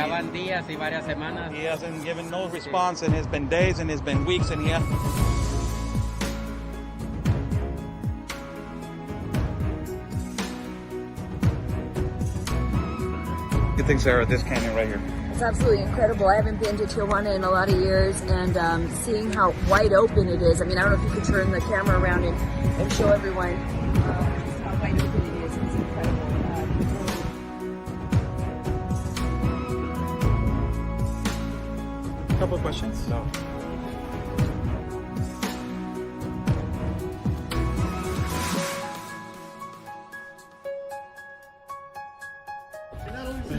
Pasaban días y varias semanas. He hasn't given no response, and it's been days and it's been weeks, and he has. What do you think, Sarah, of this canyon right here? It's absolutely incredible. I haven't been to Tijuana in a lot of years, and seeing how wide open it is. I mean, I don't know if you could turn the camera around and show everyone just how wide open it is. It's incredible. A couple of questions. No.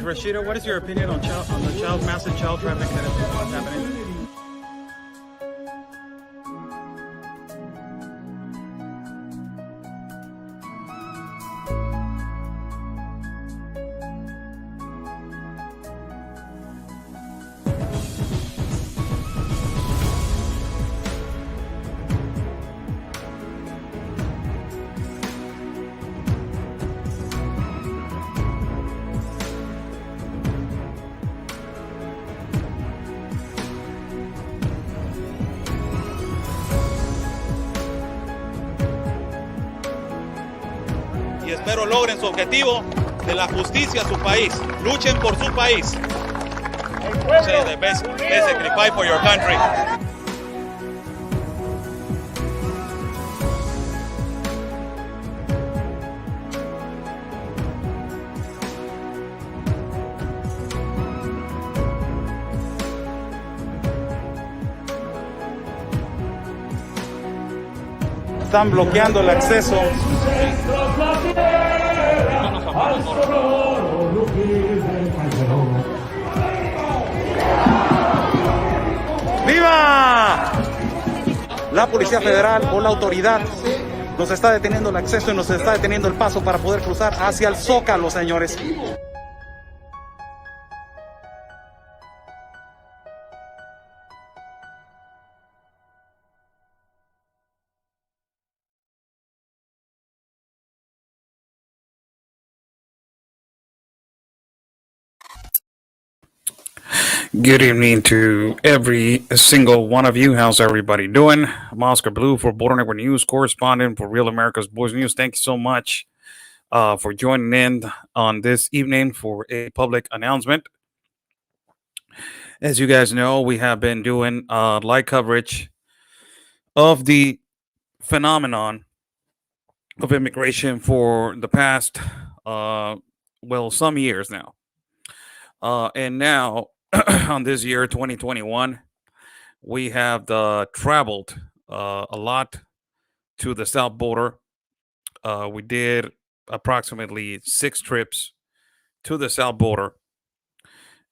Rashida, what is your opinion on the massive child trafficking that is happening? Y espero logren su objetivo de la justicia a su país. Luchen por su país. Say the best, basically fight for your country. Están bloqueando el acceso. ¡Viva! La Policía Federal o la autoridad nos está deteniendo el acceso y nos está deteniendo el paso para poder cruzar hacia el Zócalo, señores. Good evening to every single one of you. How's everybody doing? I'm Oscar Blue for Border Network News, correspondent for Real America's Boys News. Thank you so much for joining in on this evening for a public announcement. As you guys know, we have been doing live coverage of the phenomenon of immigration for the past, some years now. And now, on this year 2021, we have traveled a lot to the south border. We did approximately 6 trips to the south border,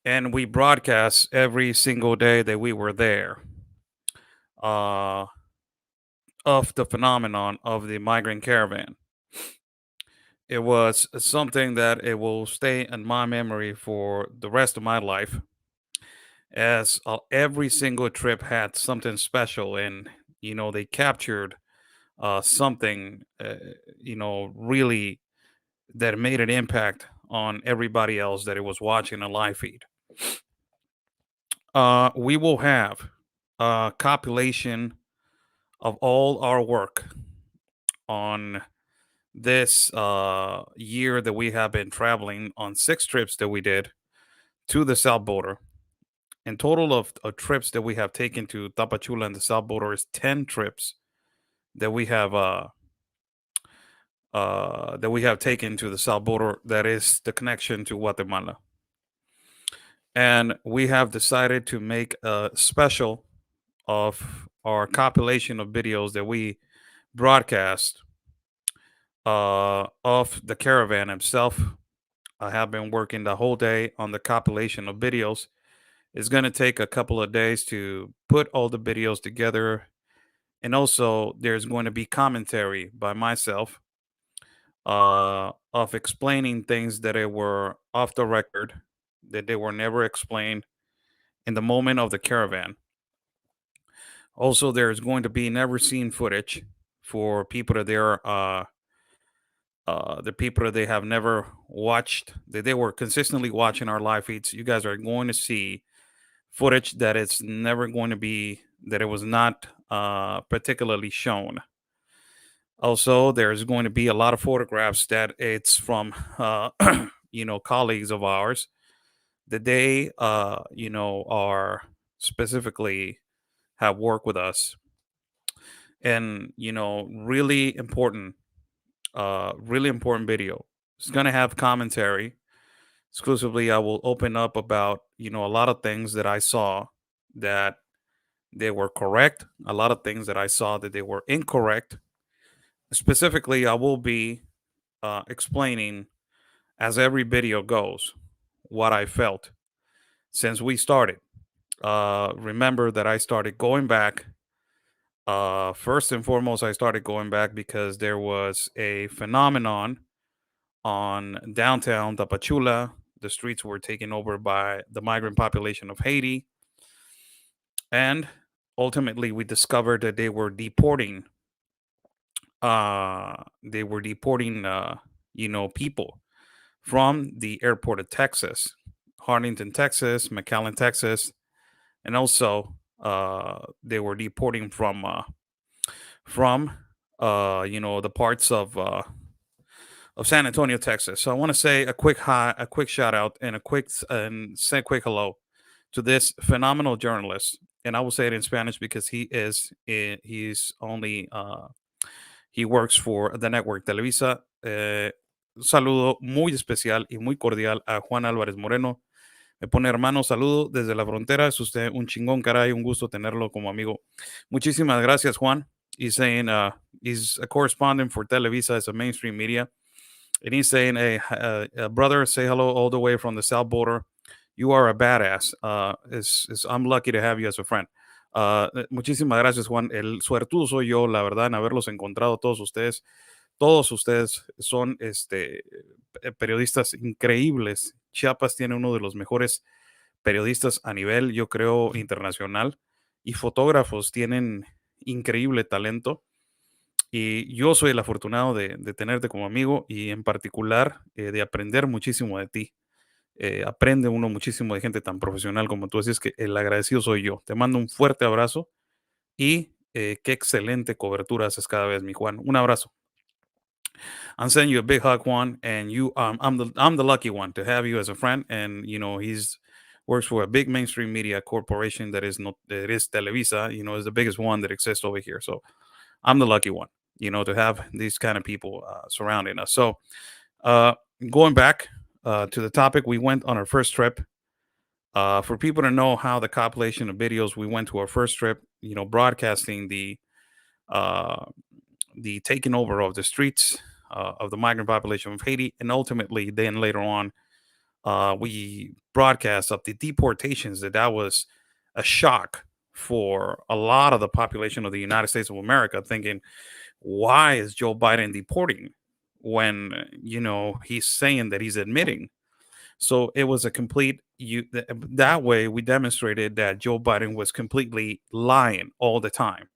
and we broadcast every single day that we were there of the phenomenon of the migrant caravan. It was something that it will stay in my memory for the rest of my life, as every single trip had something special, and they captured something really that made an impact on everybody else that it was watching a live feed. We will have a compilation of all our work on this year that we have been traveling on 6 trips that we did to the south border. In total of trips that we have taken to Tapachula and the south border is 10 trips that we have taken to the south border. That is the connection to Guatemala. And we have decided to make a special of our compilation of videos that we broadcast of the caravan himself. I have been working the whole day on the compilation of videos. It's going to take a couple of days to put all the videos together. And also, there's going to be commentary by myself of explaining things that were off the record, that they were never explained in the moment of the caravan. Also, there's going to be never seen footage for people that are the people that they have never watched, that they were consistently watching our live feeds. You guys are going to see footage that it's never going to be, that it was not particularly shown. Also, there's going to be a lot of photographs that it's from, colleagues of ours that they, are specifically have worked with us. And, really important video. It's going to have commentary. Exclusively, I will open up about, a lot of things that I saw that they were correct, a lot of things that I saw that they were incorrect. Specifically, I will be explaining, as every video goes, what I felt since we started. Remember that I started going back. First and foremost, I started going back because there was a phenomenon on downtown Tapachula. The streets were taken over by the migrant population of Haiti. And ultimately, we discovered that they were deporting. People from the airport of Texas, Harlingen, Texas, McAllen, Texas, and also they were deporting from the parts of San Antonio, Texas. So I want to say a quick shout out, and say a quick hello to this phenomenal journalist. And I will say it in Spanish because he works for the network Televisa. Un saludo muy especial y muy cordial a Juan Álvarez Moreno. Me pone hermano, saludo desde la frontera. Es usted un chingón, caray. Un gusto tenerlo como amigo. Muchísimas gracias, Juan. He's saying he's a correspondent for Televisa. It's a mainstream media. And he's saying, hey, brother, say hello all the way from the south border. You are a badass. I'm lucky to have you as a friend. Muchísimas gracias, Juan. El suertudo soy yo, la verdad, en haberlos encontrado todos ustedes. Todos ustedes son periodistas increíbles. Chiapas tiene uno de los mejores periodistas a nivel, yo creo, internacional. Y fotógrafos tienen increíble talento. Y yo soy el afortunado de tenerte como amigo y en particular de aprender muchísimo de ti. Aprende uno muchísimo de gente tan profesional como tú. Así es que el agradecido soy yo. Te mando un fuerte abrazo y qué excelente cobertura haces cada vez, mi Juan. Un abrazo. I'm sending you a big hug, Juan, and I'm the lucky one to have you as a friend. And he's works for a big mainstream media corporation that is Televisa. Is the biggest one that exists over here. So I'm the lucky one, to have these kind of people surrounding us. So going back to the topic, we went on our first trip. For people to know how the compilation of videos, we went to our first trip, broadcasting the taking over of the streets of the migrant population of Haiti. And ultimately, then later on, we broadcast of the deportations. That was a shock for a lot of the population of the United States of America, thinking, why is Joe Biden deporting when, he's saying that he's admitting? So it was a complete, that way we demonstrated that Joe Biden was completely lying all the time.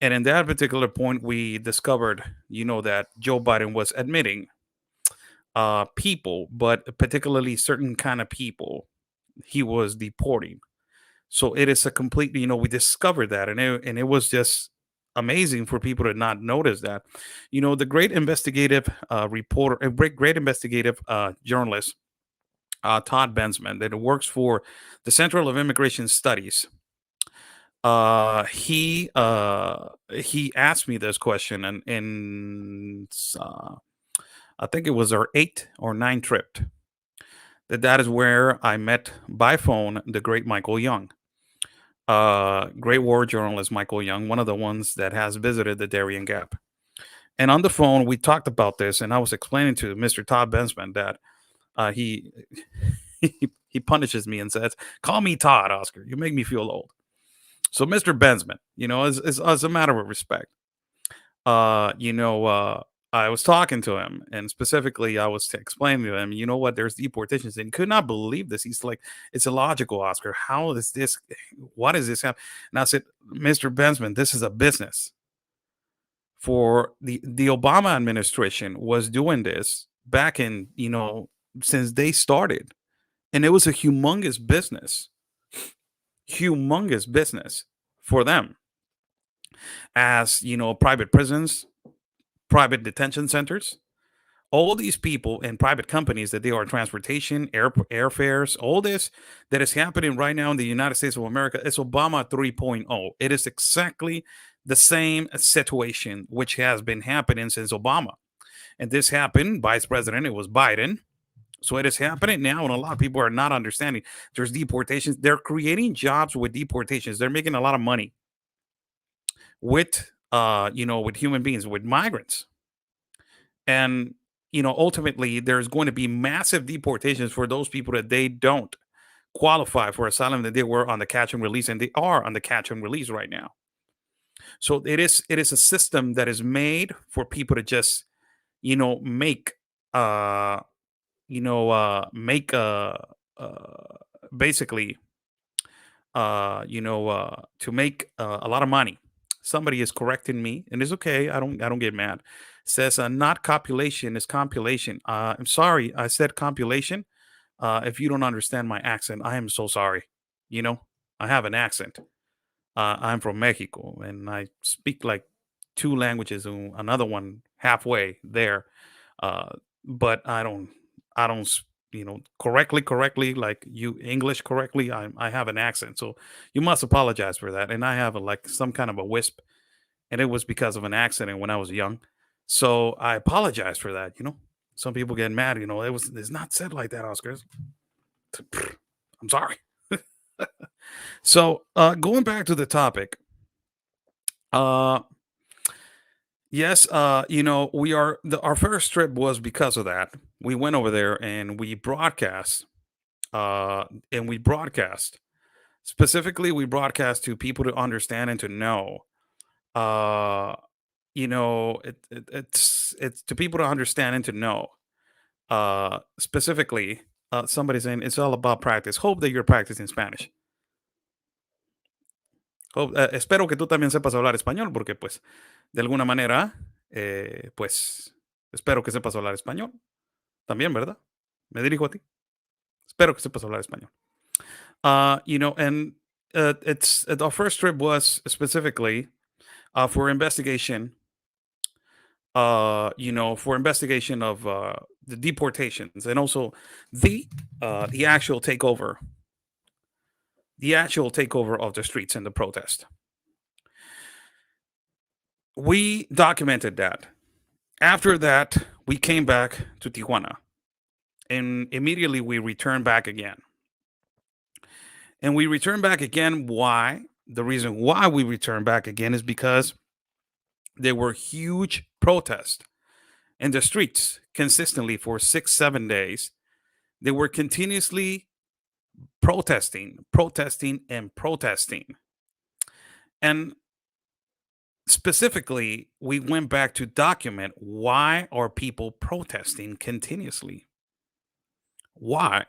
And in that particular point, we discovered, that Joe Biden was admitting people, but particularly certain kind of people he was deporting. So it is a completely, we discovered that, and it was just amazing for people to not notice that. The great investigative reporter, a great investigative journalist, Todd Bensman, that works for the Center of Immigration Studies. He asked me this question, and in I think it was our 8th or 9th trip. That is where I met by phone the great Michael Young. Great war journalist Michael Young, one of the ones that has visited the Darien Gap. And on the phone, we talked about this, and I was explaining to Mr. Todd Bensman that he punishes me and says, "Call me Todd, Oscar. You make me feel old." So, Mr. Bensman, as a matter of respect, I was talking to him, and specifically, I was explaining to him, what, there's deportations, and he could not believe this. He's like, it's illogical, Oscar. How is this? What is this happening? And I said, Mr. Bensman, this is a business. for the Obama administration was doing this back in, since they started. And it was a humongous business for them, as, private prisons, private detention centers, all these people and private companies that they are transportation, airfares, all this that is happening right now in the United States of America. It's Obama 3.0. It is exactly the same situation which has been happening since Obama. And this happened, vice president, it was Biden. So it is happening now, and a lot of people are not understanding. There's deportations. They're creating jobs with deportations. They're making a lot of money with, with human beings, with migrants. And, ultimately, there's going to be massive deportations for those people that they don't qualify for asylum, that they were on the catch and release, and they are on the catch and release right now. So it is a system that is made for people to just, make basically to make a lot of money. Somebody is correcting me, and it's okay. I don't get mad. Says not copulation, is compilation. I'm sorry, I said compilation. If you don't understand my accent, I am so sorry. I have an accent. I'm from Mexico, and I speak like two languages and another one halfway there. But I don't correctly, like you English correctly. I have an accent, so you must apologize for that. And I have like some kind of a wisp, and it was because of an accident when I was young. So I apologize for that. Some people get mad. It's not said like that, Oscar. I'm sorry. So going back to the topic, yes, our first trip was because of that. We went over there and we broadcast, specifically. We broadcast to people to understand and to know. It's to people to understand and to know. Specifically, somebody's saying it's all about practice. Hope that you're practicing Spanish. Espero que tú también sepas hablar español, porque pues de alguna manera, pues espero que sepas hablar español. También, ¿verdad? Me dirijo a ti. Espero que sepas hablar español. And it's our first trip was specifically for investigation. For investigation of the deportations, and also the actual takeover of the streets and the protest. We documented that. After that, we came back to Tijuana, and immediately we returned back again. And we returned back again. Why? The reason why we returned back again is because there were huge protests in the streets consistently for 6-7 days. They were continuously protesting. And specifically, we went back to document why are people protesting continuously. Why?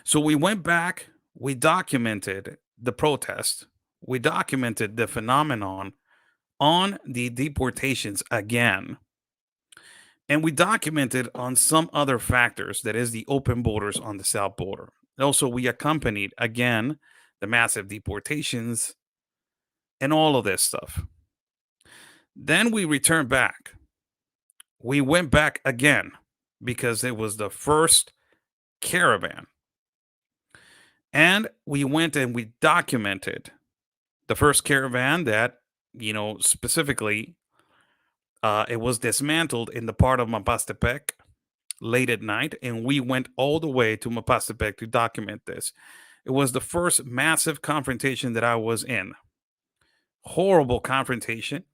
So we went back, we documented the protest, we documented the phenomenon on the deportations again. And we documented on some other factors, that is the open borders on the south border. Also, we accompanied again the massive deportations and all of this stuff. Then we returned back. We went back again because it was the first caravan. And we went and we documented the first caravan that, specifically, it was dismantled in the part of Mapastepec late at night, and we went all the way to Mapastepec to document this. It was the first massive confrontation that I was in. Horrible confrontation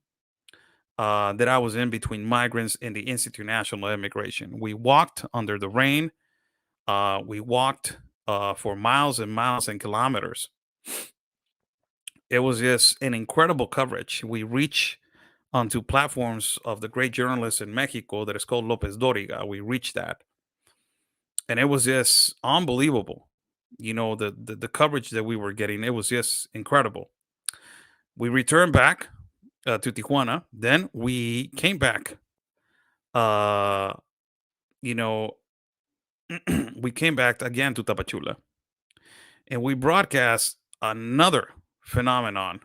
that I was in between migrants and the Institute National Immigration. We walked under the rain. We walked for miles and miles and kilometers. It was just an incredible coverage. We reached onto platforms of the great journalist in Mexico that is called Lopez Doriga. We reached that. And it was just unbelievable. The coverage that we were getting, it was just incredible. We returned back to Tijuana. Then we came back. Uh, you know, we came back again to Tapachula, and we broadcast another phenomenon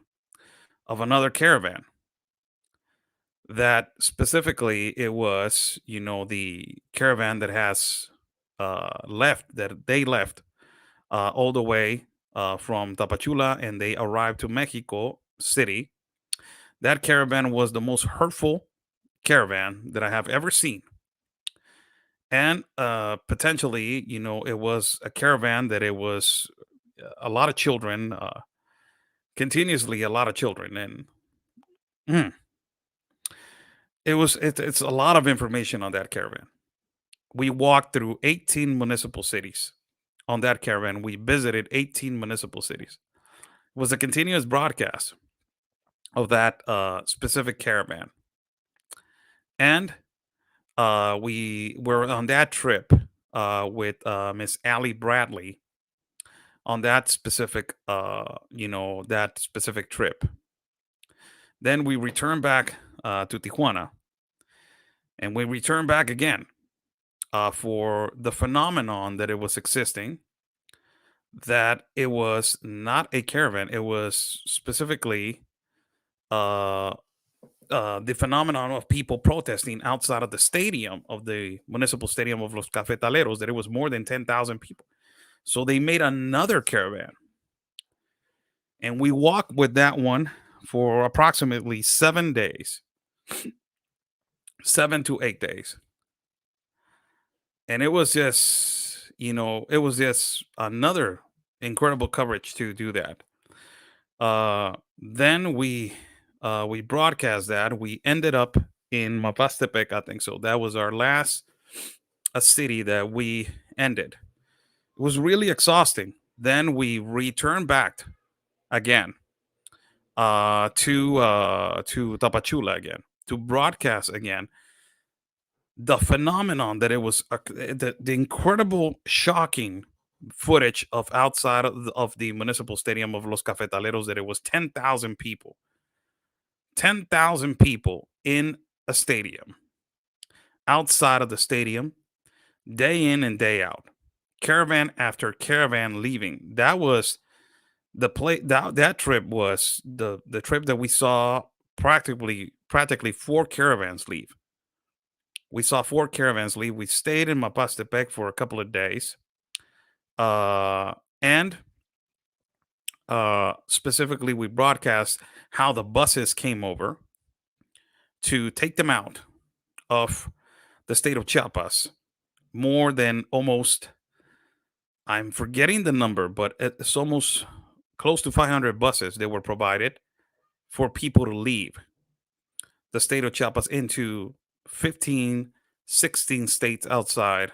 of another caravan. That specifically, it was the caravan that has left that they left all the way from Tapachula, and they arrived to Mexico City. That caravan was the most hurtful caravan that I have ever seen. And potentially, it was a caravan that it was a lot of children, continuously a lot of children. And mm, it's a lot of information on that caravan. We walked through 18 municipal cities on that caravan. We visited 18 municipal cities. It was a continuous broadcast of that specific caravan. And we were on that trip with Miss Allie Bradley on that specific, that specific trip. Then we returned back to Tijuana, and we returned back again for the phenomenon that it was existing. That it was not a caravan; it was specifically the phenomenon of people protesting outside of the stadium, of the municipal stadium of Los Cafetaleros, that it was more than 10,000 people. So they made another caravan. And we walked with that one for approximately 7 days, 7 to 8 days. And it was just, it was just another incredible coverage to do that. Then we broadcast that. We ended up in Mapastepec, I think so. That was our last a city that we ended. It was really exhausting. Then we returned back again to Tapachula again to broadcast again the phenomenon that it was the incredible, shocking footage of outside of the municipal stadium of Los Cafetaleros, that it was 10,000 people. 10,000 people in a stadium, outside of the stadium, day in and day out, caravan after caravan leaving. That was that trip was the trip that we saw practically 4 caravans leave. We saw 4 caravans leave. We stayed in Mapastepec for a couple of days. And specifically, we broadcast how the buses came over to take them out of the state of Chiapas. More than almost, I'm forgetting the number, but it's almost close to 500 buses that were provided for people to leave the state of Chiapas into 15, 16 states outside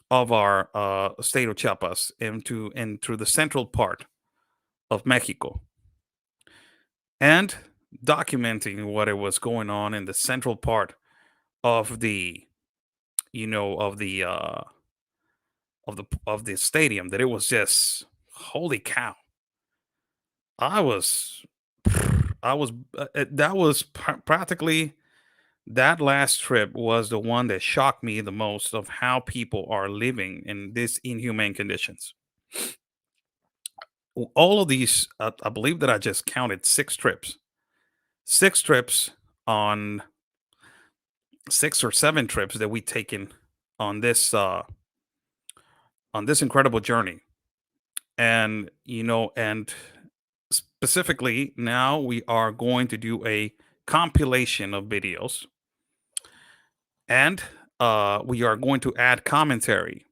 of our state of Chiapas into the central part of Mexico, and documenting what it was going on in the central part of the of the stadium. That it was just, holy cow. I was that was practically, that last trip was the one that shocked me the most, of how people are living in these inhumane conditions. All of these, I believe that I just counted 6 trips on 6 or 7 trips that we taken on this incredible journey. And and specifically, now we are going to do a compilation of videos, and we are going to add commentary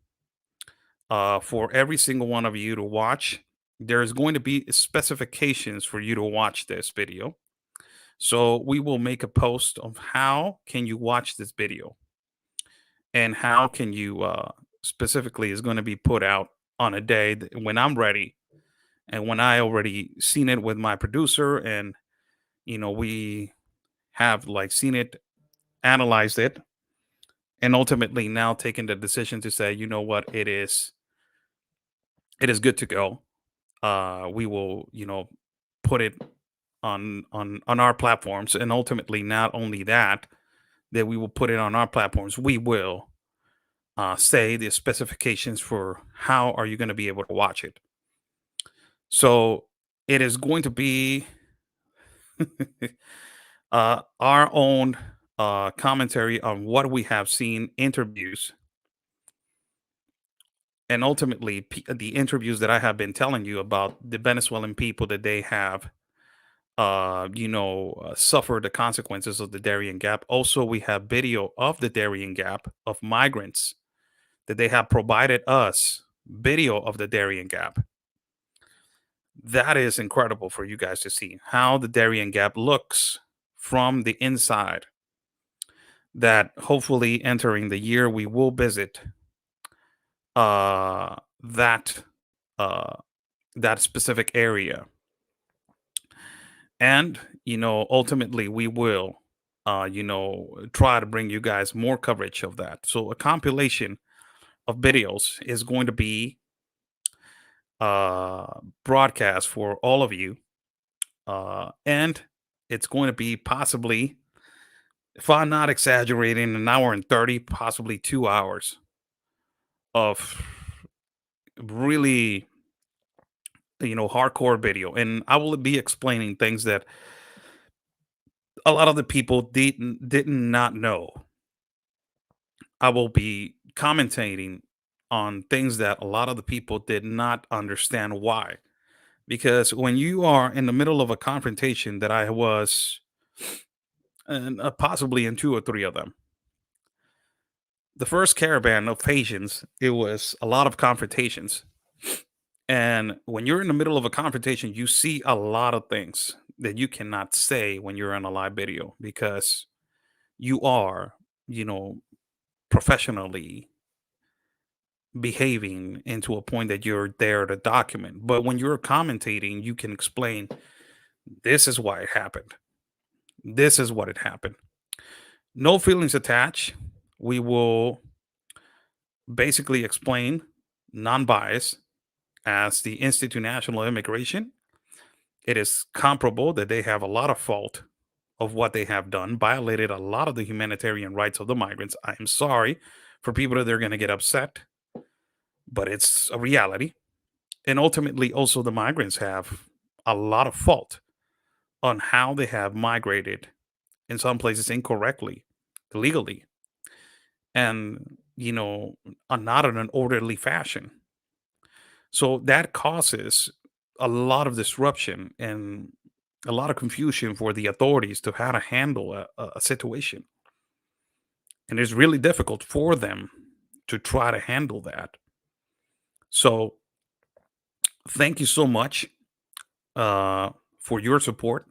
for every single one of you to watch. There's going to be specifications for you to watch this video. So we will make a post of how can you watch this video, and how can you specifically is going to be put out on a day when I'm ready, and when I already seen it with my producer, and we have like seen it, analyzed it, and ultimately now taking the decision to say, you know what, it is good to go. We will put it on our platforms, and ultimately, not only that we will put it on our platforms, we will say the specifications for how are you going to be able to watch it. So it is going to be our own commentary on what we have seen, interviews, and ultimately the interviews that I have been telling you about, the Venezuelan people that they have suffer the consequences of the Darien Gap. Also, we have video of the Darien Gap of migrants that they have provided us, video of the Darien Gap. That is incredible for you guys to see how the Darien Gap looks from the inside. That hopefully entering the year we will visit that specific area. And, ultimately we will, try to bring you guys more coverage of that. So a compilation of videos is going to be broadcast for all of you. And it's going to be possibly, if I'm not exaggerating, an hour and 30, possibly 2 hours of really, hardcore video. And I will be explaining things that a lot of the people did not know. I will be commentating on things that a lot of the people did not understand why. Because when you are in the middle of a confrontation that I was, and possibly in 2 or 3 of them, the first caravan of Haitians, it was a lot of confrontations. And when you're in the middle of a confrontation, you see a lot of things that you cannot say when you're on a live video, because you are, professionally behaving into a point that you're there to document. But when you're commentating, you can explain, this is why it happened. This is what it happened. No feelings attached. We will basically explain non-bias as the Institute National Immigration. It is comparable that they have a lot of fault of what they have done, violated a lot of the humanitarian rights of the migrants. I am sorry for people that they're going to get upset, but it's a reality. And ultimately, also the migrants have a lot of fault on how they have migrated, in some places incorrectly, illegally, and, not in an orderly fashion. So that causes a lot of disruption and a lot of confusion for the authorities to how to handle a situation. And it's really difficult for them to try to handle that. So thank you so much for your support.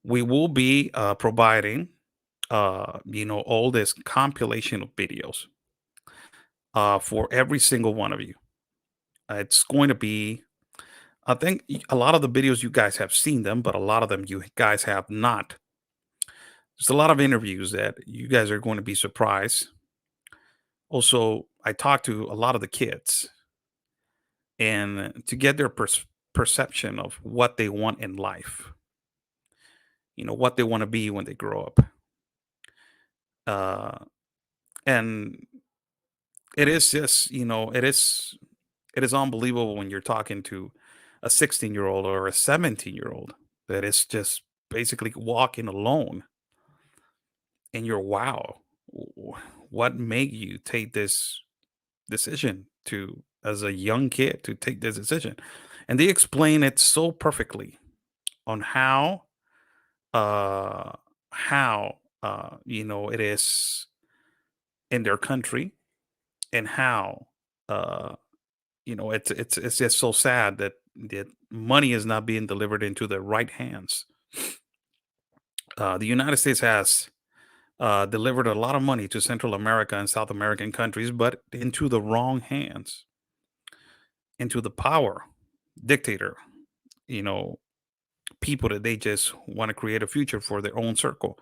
We will be providing, all this compilation of videos for every single one of you. It's going to be, I think a lot of the videos you guys have seen them, but a lot of them you guys have not. There's a lot of interviews that you guys are going to be surprised. Also, I talked to a lot of the kids, and to get their perception of what they want in life, what they want to be when they grow up. And it is just, it is unbelievable when you're talking to a 16-year-old or a 17-year-old that is just basically walking alone. And you're, wow, what made you take this decision to, as a young kid, to take this decision? And they explain it so perfectly on how it is in their country, and how it's just so sad that money is not being delivered into the right hands. The United States has delivered a lot of money to Central America and South American countries, but into the wrong hands, into the power dictator, people that they just want to create a future for their own circle.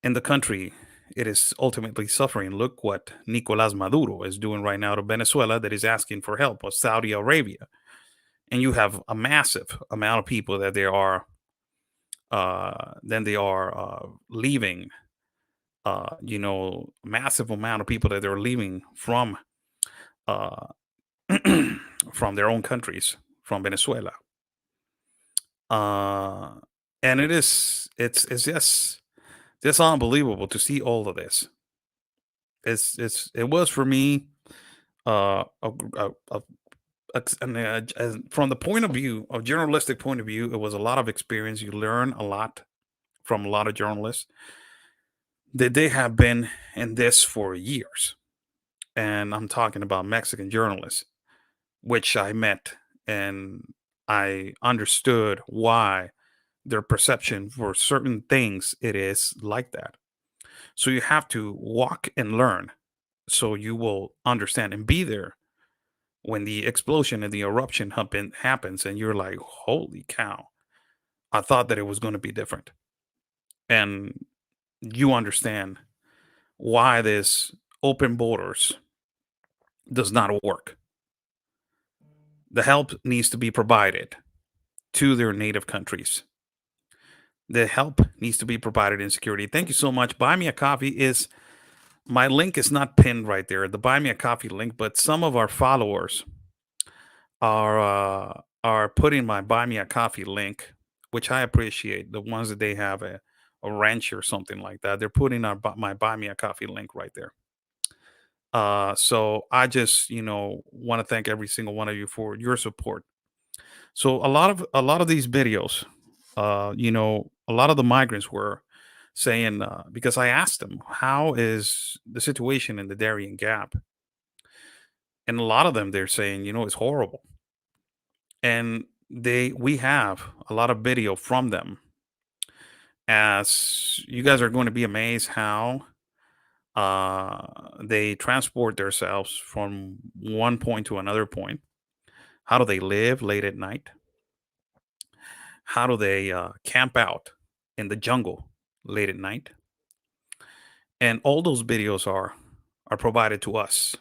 In the country, it is ultimately suffering. Look what Nicolas Maduro is doing right now to Venezuela, that is asking for help, of Saudi Arabia. And you have a massive amount of people that they are then they are leaving. Massive amount of people that they're leaving from uh, from their own countries, from Venezuela. Uh, and it's just unbelievable to see all of this. It was for me from the point of view of journalistic point of view, it was a lot of experience. You learn a lot from a lot of journalists that they have been in this for years, and I'm talking about Mexican journalists, which I met, and I understood why their perception for certain things it is like that. So you have to walk and learn, so you will understand and be there when the explosion and the eruption happens, and you're like, holy cow, I thought that it was going to be different. And you understand why this open borders does not work. The help needs to be provided to their native countries. The help needs to be provided in security. Thank you so much. Buy Me a Coffee is my link is not pinned right there, the Buy Me a Coffee link, but some of our followers are putting my Buy Me a Coffee link, which I appreciate. The ones that they have a ranch or something like that, they're putting my Buy Me a Coffee link right there. So I just want to thank every single one of you for your support. So a lot of these videos, a lot of the migrants were saying, because I asked them how is the situation in the Darien Gap, and a lot of them they're saying it's horrible, and we have a lot of video from them. As you guys are going to be amazed how they transport themselves from one point to another point. How do they live late at night? How do they camp out in the jungle late at night? And all those videos are provided to us,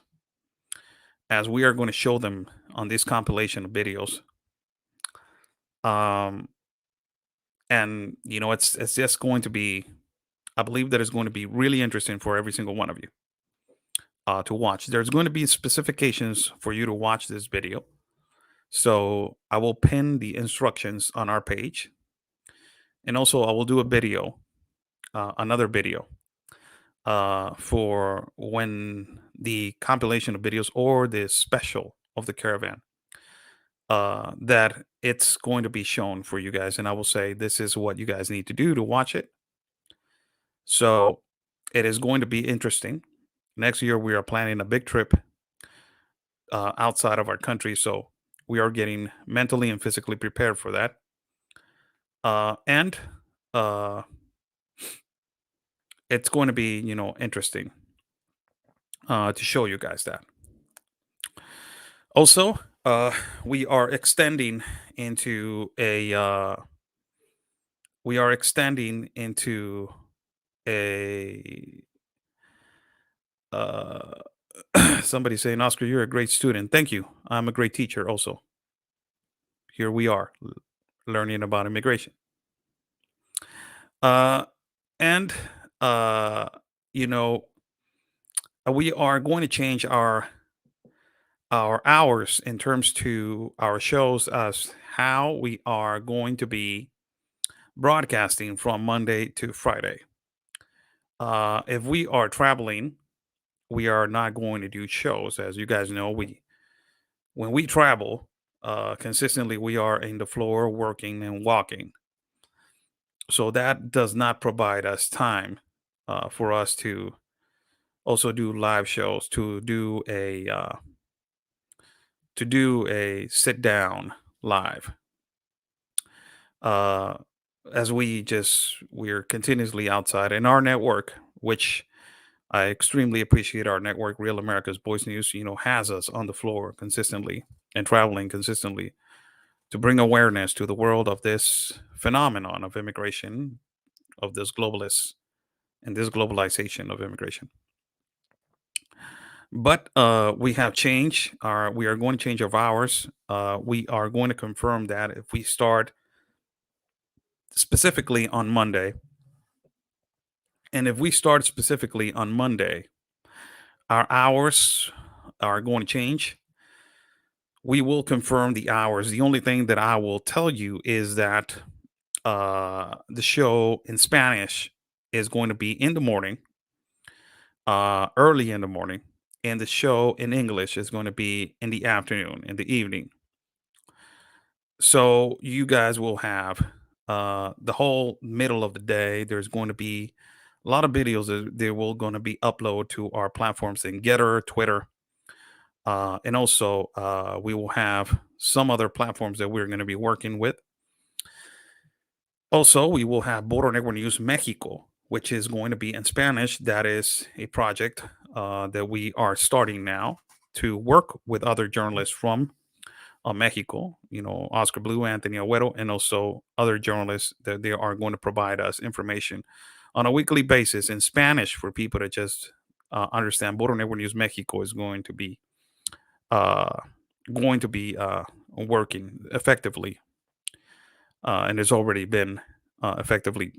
as we are going to show them on this compilation of videos. Um, and it's just going to be, I believe that it's going to be really interesting for every single one of you to watch. There's going to be specifications for you to watch this video. So I will pin the instructions on our page. And also I will do a video, another video for when the compilation of videos or the special of the caravan, that it's going to be shown for you guys. And I will say, this is what you guys need to do to watch it. So it is going to be interesting. Next year, we are planning a big trip outside of our country. So we are getting mentally and physically prepared for that. And it's going to be, interesting to show you guys that. Also, we are extending into a somebody saying, Oscar, you're a great student. Thank you. I'm a great teacher also. Here we are learning about immigration. And we are going to change our hours in terms to our shows, as how we are going to be broadcasting from Monday to Friday. If we are traveling, we are not going to do shows. As you guys know, when we travel consistently, we are in the floor working and walking. So that does not provide us time for us to also do live shows, to do a sit down live. As we're continuously outside, and our network, which I extremely appreciate, our network, Real America's Voice News, has us on the floor consistently and traveling consistently to bring awareness to the world of this phenomenon of immigration, of this globalist and this globalization of immigration. But we have changed we are going to change our hours. We are going to confirm that if we start specifically on Monday. And if we start specifically on Monday, our hours are going to change. We will confirm the hours. The only thing that I will tell you is that the show in Spanish is going to be in the morning, early in the morning, and the show in English is going to be in the afternoon, in the evening. So you guys will have the whole middle of the day. There's going to be a lot of videos that they will going to be uploaded to our platforms in Getter, Twitter, and also we will have some other platforms that we're going to be working with. Also, we will have Border Network News Mexico, which is going to be in Spanish. That is a project that we are starting now to work with other journalists from Mexico, Oscar Blue, Anthony Agüero, and also other journalists that they are going to provide us information on a weekly basis in Spanish for people to just understand. Border Network News Mexico is going to be working effectively, and it's already been effectively.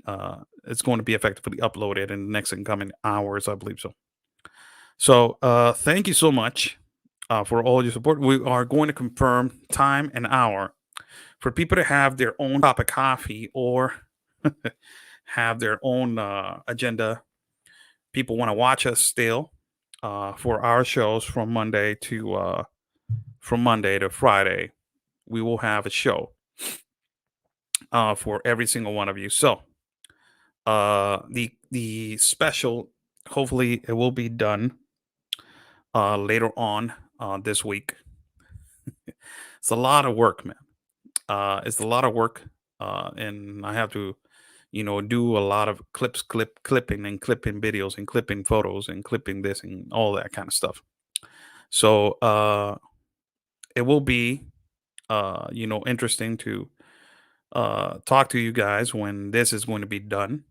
It's going to be effectively uploaded in the next incoming hours, I believe so. So thank you so much for all your support. We are going to confirm time and hour for people to have their own cup of coffee or have their own agenda. People want to watch us still for our shows from Monday to Friday. We will have a show for every single one of you. So the special, hopefully it will be done later on this week. It's a lot of work, man. It's a lot of work, and I have to, do a lot of clipping and clipping videos and clipping photos and clipping this and all that kind of stuff. So it will be, interesting to talk to you guys when this is going to be done.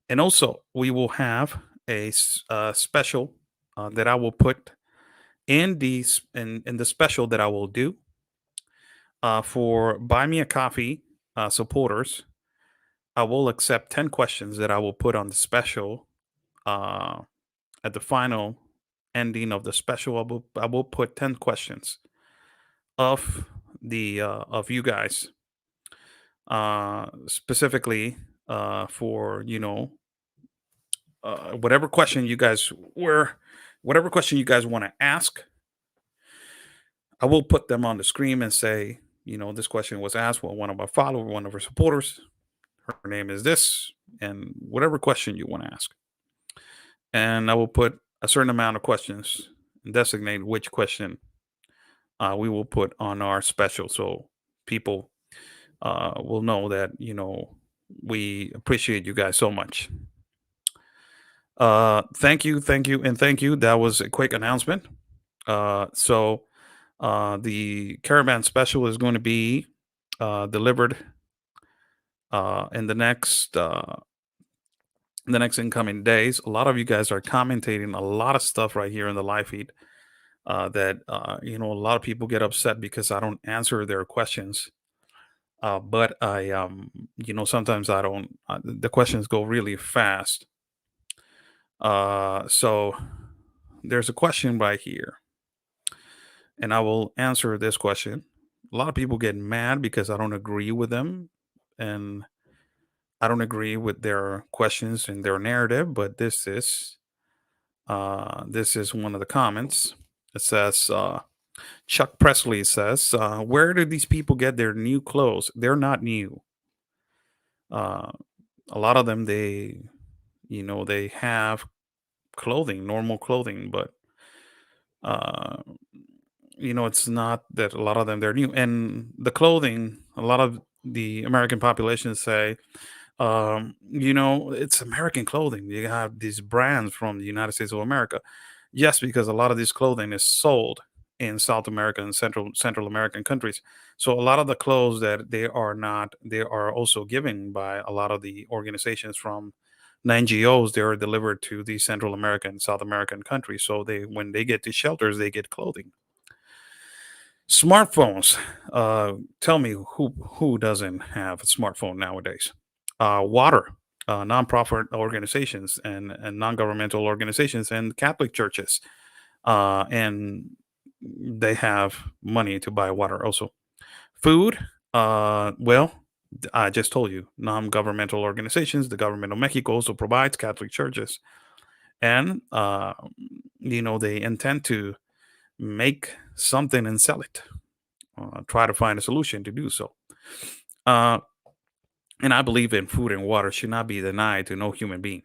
And also, we will have a special that I will put in the special that I will do for Buy Me a Coffee supporters. I will accept 10 questions that I will put on the special at the final ending of the special. I will put 10 questions of of you guys specifically for whatever question you guys want to ask. I will put them on the screen and say, this question was asked by one of our followers, one of our supporters. Her name is this, and whatever question you want to ask. And I will put a certain amount of questions and designate which question we will put on our special, so people will know that we appreciate you guys so much. Thank you, and thank you. That was a quick announcement. So the Caravan special is going to be delivered in the next incoming days. A lot of you guys are commentating a lot of stuff right here in the live feed that a lot of people get upset because I don't answer their questions. But I sometimes I don't. The questions go really fast. So there's a question right here, and I will answer this question. A lot of people get mad because I don't agree with them, and I don't agree with their questions and their narrative. But this is one of the comments. It says Chuck Presley says, "Where do these people get their new clothes? They're not new. A lot of them they have clothing, normal clothing, but it's not that a lot of them they're new. And the clothing, a lot of the American population say, it's American clothing. You have these brands from the United States of America. Yes, because a lot of this clothing is sold in South America and Central American countries. So a lot of the clothes that they are also given by a lot of the organizations from the NGOs. They are delivered to the Central American, South American countries. So when they get to shelters, they get clothing. Smartphones. Tell me who doesn't have a smartphone nowadays? Water. Nonprofit organizations and non-governmental organizations and Catholic churches, and they have money to buy water. Also, food. Well, I just told you, non-governmental organizations. The government of Mexico also provides Catholic churches, and they intend to make something and sell it. Try to find a solution to do so. Uh, and I believe in food and water should not be denied to no human being,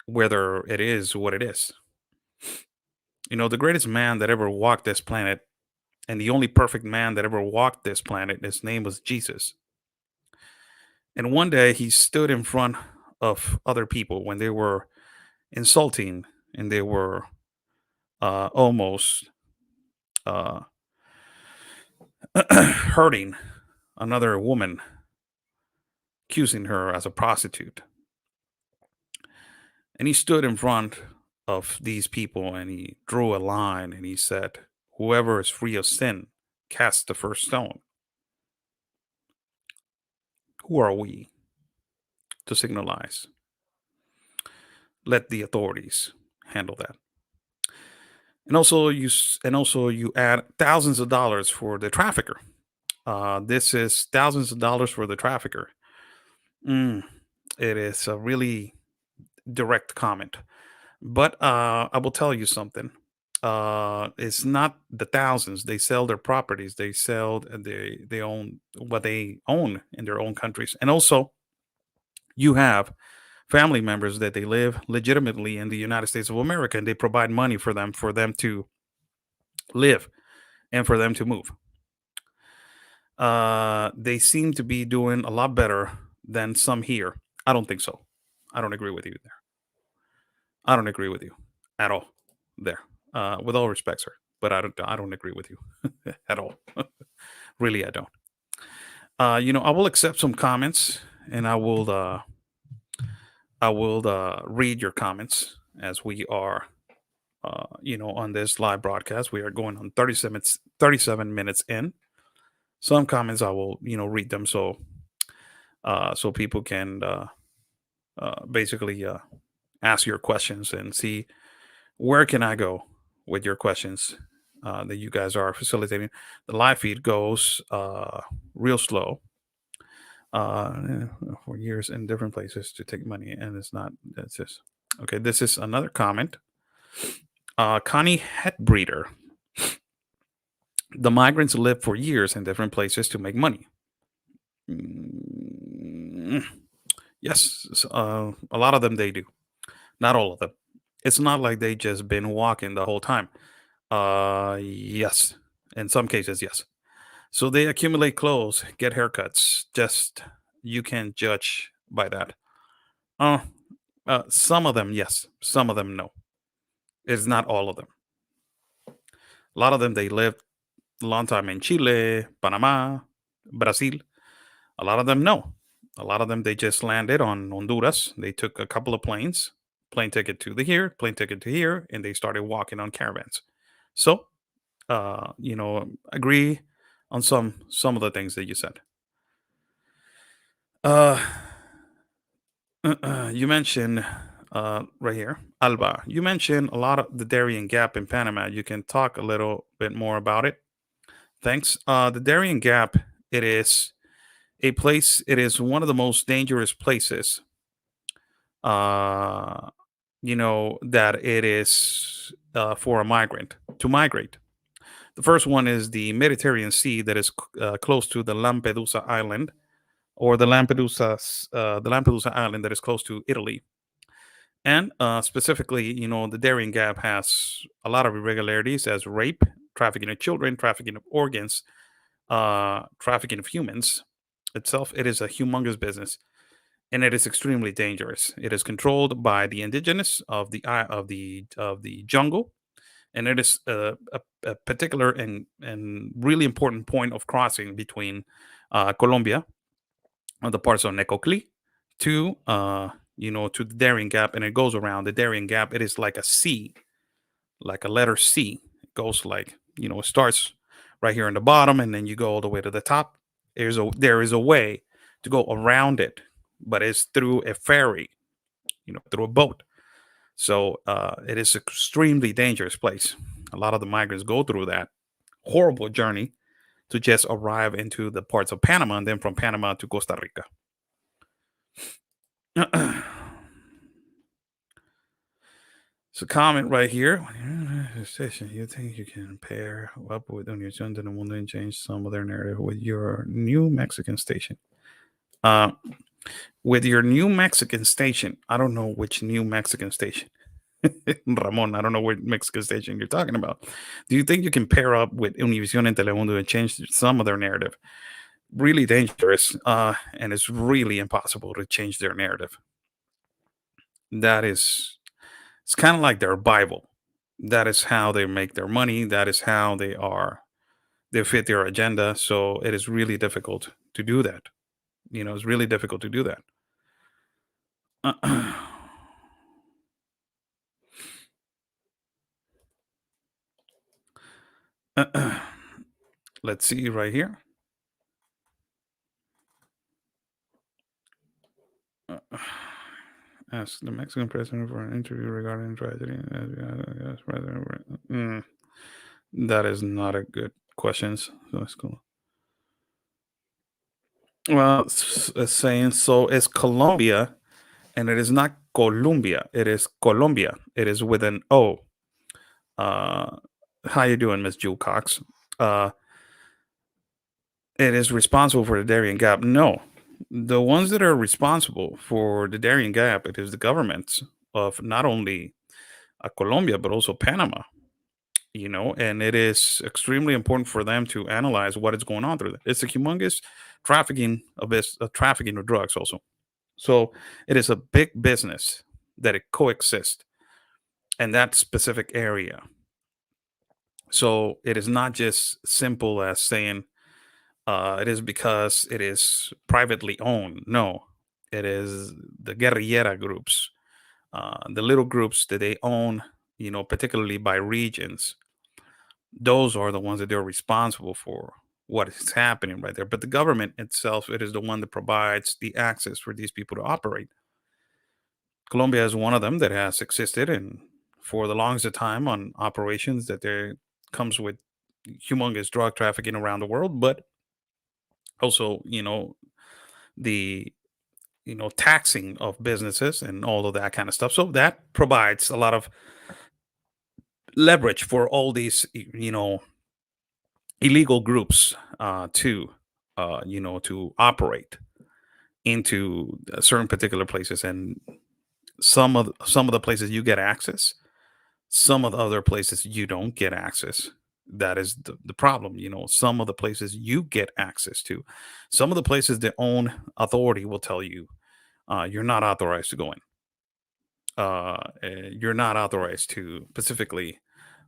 whether it is what it is. The greatest man that ever walked this planet and the only perfect man that ever walked this planet, his name was Jesus. And one day he stood in front of other people when they were insulting and they were almost uh, hurting another woman, accusing her as a prostitute. And he stood in front of these people and he drew a line and he said, "Whoever is free of sin, cast the first stone." Who are we to signalize? Let the authorities handle that. And also you add thousands of dollars for the trafficker. This is thousands of dollars for the trafficker. It is a really direct comment, but I will tell you something. It's not the thousands. They sell their properties. They own what they own in their own countries, and also you have family members that they live legitimately in the United States of America, and they provide money for them to live and for them to move. They seem to be doing a lot better than some here. I don't think so. I don't agree with you there. I don't agree with you at all there. With all respect, sir, but I don't agree with you at all. Really, I don't. I will accept some comments, and I will read your comments as we are, on this live broadcast. We are going on 37 minutes in. Some comments I will, read them so people can basically ask your questions and see where can I go with your questions that you guys are facilitating. The live feed goes real slow for years in different places to take money, and it's not. That's just okay. This is another comment. Connie Headbreeder. The migrants live for years in different places to make money. Yes, a lot of them they do. Not all of them. It's not like they just been walking the whole time. Yes, in some cases, yes. So they accumulate clothes, get haircuts. Just you can't judge by that. Uh, some of them, yes. Some of them, no. It's not all of them. A lot of them they lived a long time in Chile, Panama, Brazil. A lot of them, no. A lot of them they just landed on Honduras. They took a couple of planes, plane ticket to the here, plane ticket to here, and they started walking on caravans. So, agree on some of the things that you said. Uh, you mentioned right here, Alba. You mentioned a lot of the Darien Gap in Panama. You can talk a little bit more about it. Thanks. The Darien Gap. It is a place. It is one of the most dangerous places. That it is for a migrant to migrate. The first one is the Mediterranean Sea that is close to the Lampedusa Island, or the Lampedusa Island that is close to Italy. And specifically, the Darien Gap has a lot of irregularities as rape, trafficking of children, trafficking of organs, trafficking of humans. Itself, it is a humongous business, and it is extremely dangerous. It is controlled by the indigenous of the jungle, and it is a particular and really important point of crossing between Colombia, the parts of Necoclí, to the Darien Gap, and it goes around the Darien Gap. It is like a C, like a letter C. It goes like it starts right here in the bottom, and then you go all the way to the top. There is a way to go around it, but it's through a ferry, through a boat. So it is an extremely dangerous place. A lot of the migrants go through that horrible journey to just arrive into the parts of Panama, and then from Panama to Costa Rica. It's a comment right here. You think you can pair up with Univision Telemundo and change some of their narrative with your new Mexican station? With your new Mexican station, I don't know which new Mexican station. Ramon, I don't know what Mexican station you're talking about. Do you think you can pair up with Univision and Telemundo and change some of their narrative? Really dangerous, and it's really impossible to change their narrative. It's kind of like their Bible. That is how they make their money. That is how they fit their agenda. So it is really difficult to do that. It's really difficult to do that. Let's see right here. Ask the Mexican president for an interview regarding tragedy. That is not a good question. So that's cool. Well, it's saying so. It's Colombia, and it is not Colombia. It is Colombia. It is with an O. How you doing, Miss Jewel Cox? It is responsible for the Darien Gap. No, the ones that are responsible for the Darien Gap, it is the governments of not only Colombia but also Panama. And it is extremely important for them to analyze what is going on through there. It's a humongous trafficking of drugs also. So it is a big business that it coexists in that specific area. So it is not just simple as saying it is because it is privately owned. No, it is the guerrillera groups, the little groups that they own, particularly by regions. Those are the ones that they're responsible for what is happening right there. But the government itself, it is the one that provides the access for these people to operate. Colombia is one of them that has existed and for the longest time on operations that there comes with humongous drug trafficking around the world, but also, the taxing of businesses and all of that kind of stuff. So that provides a lot of leverage for all these, illegal groups to operate into certain particular places. And some of the places you get access, some of the other places you don't get access. That is the problem. Some of the places you get access to, some of the places the own authority will tell you you're not authorized to go in. You're not authorized to specifically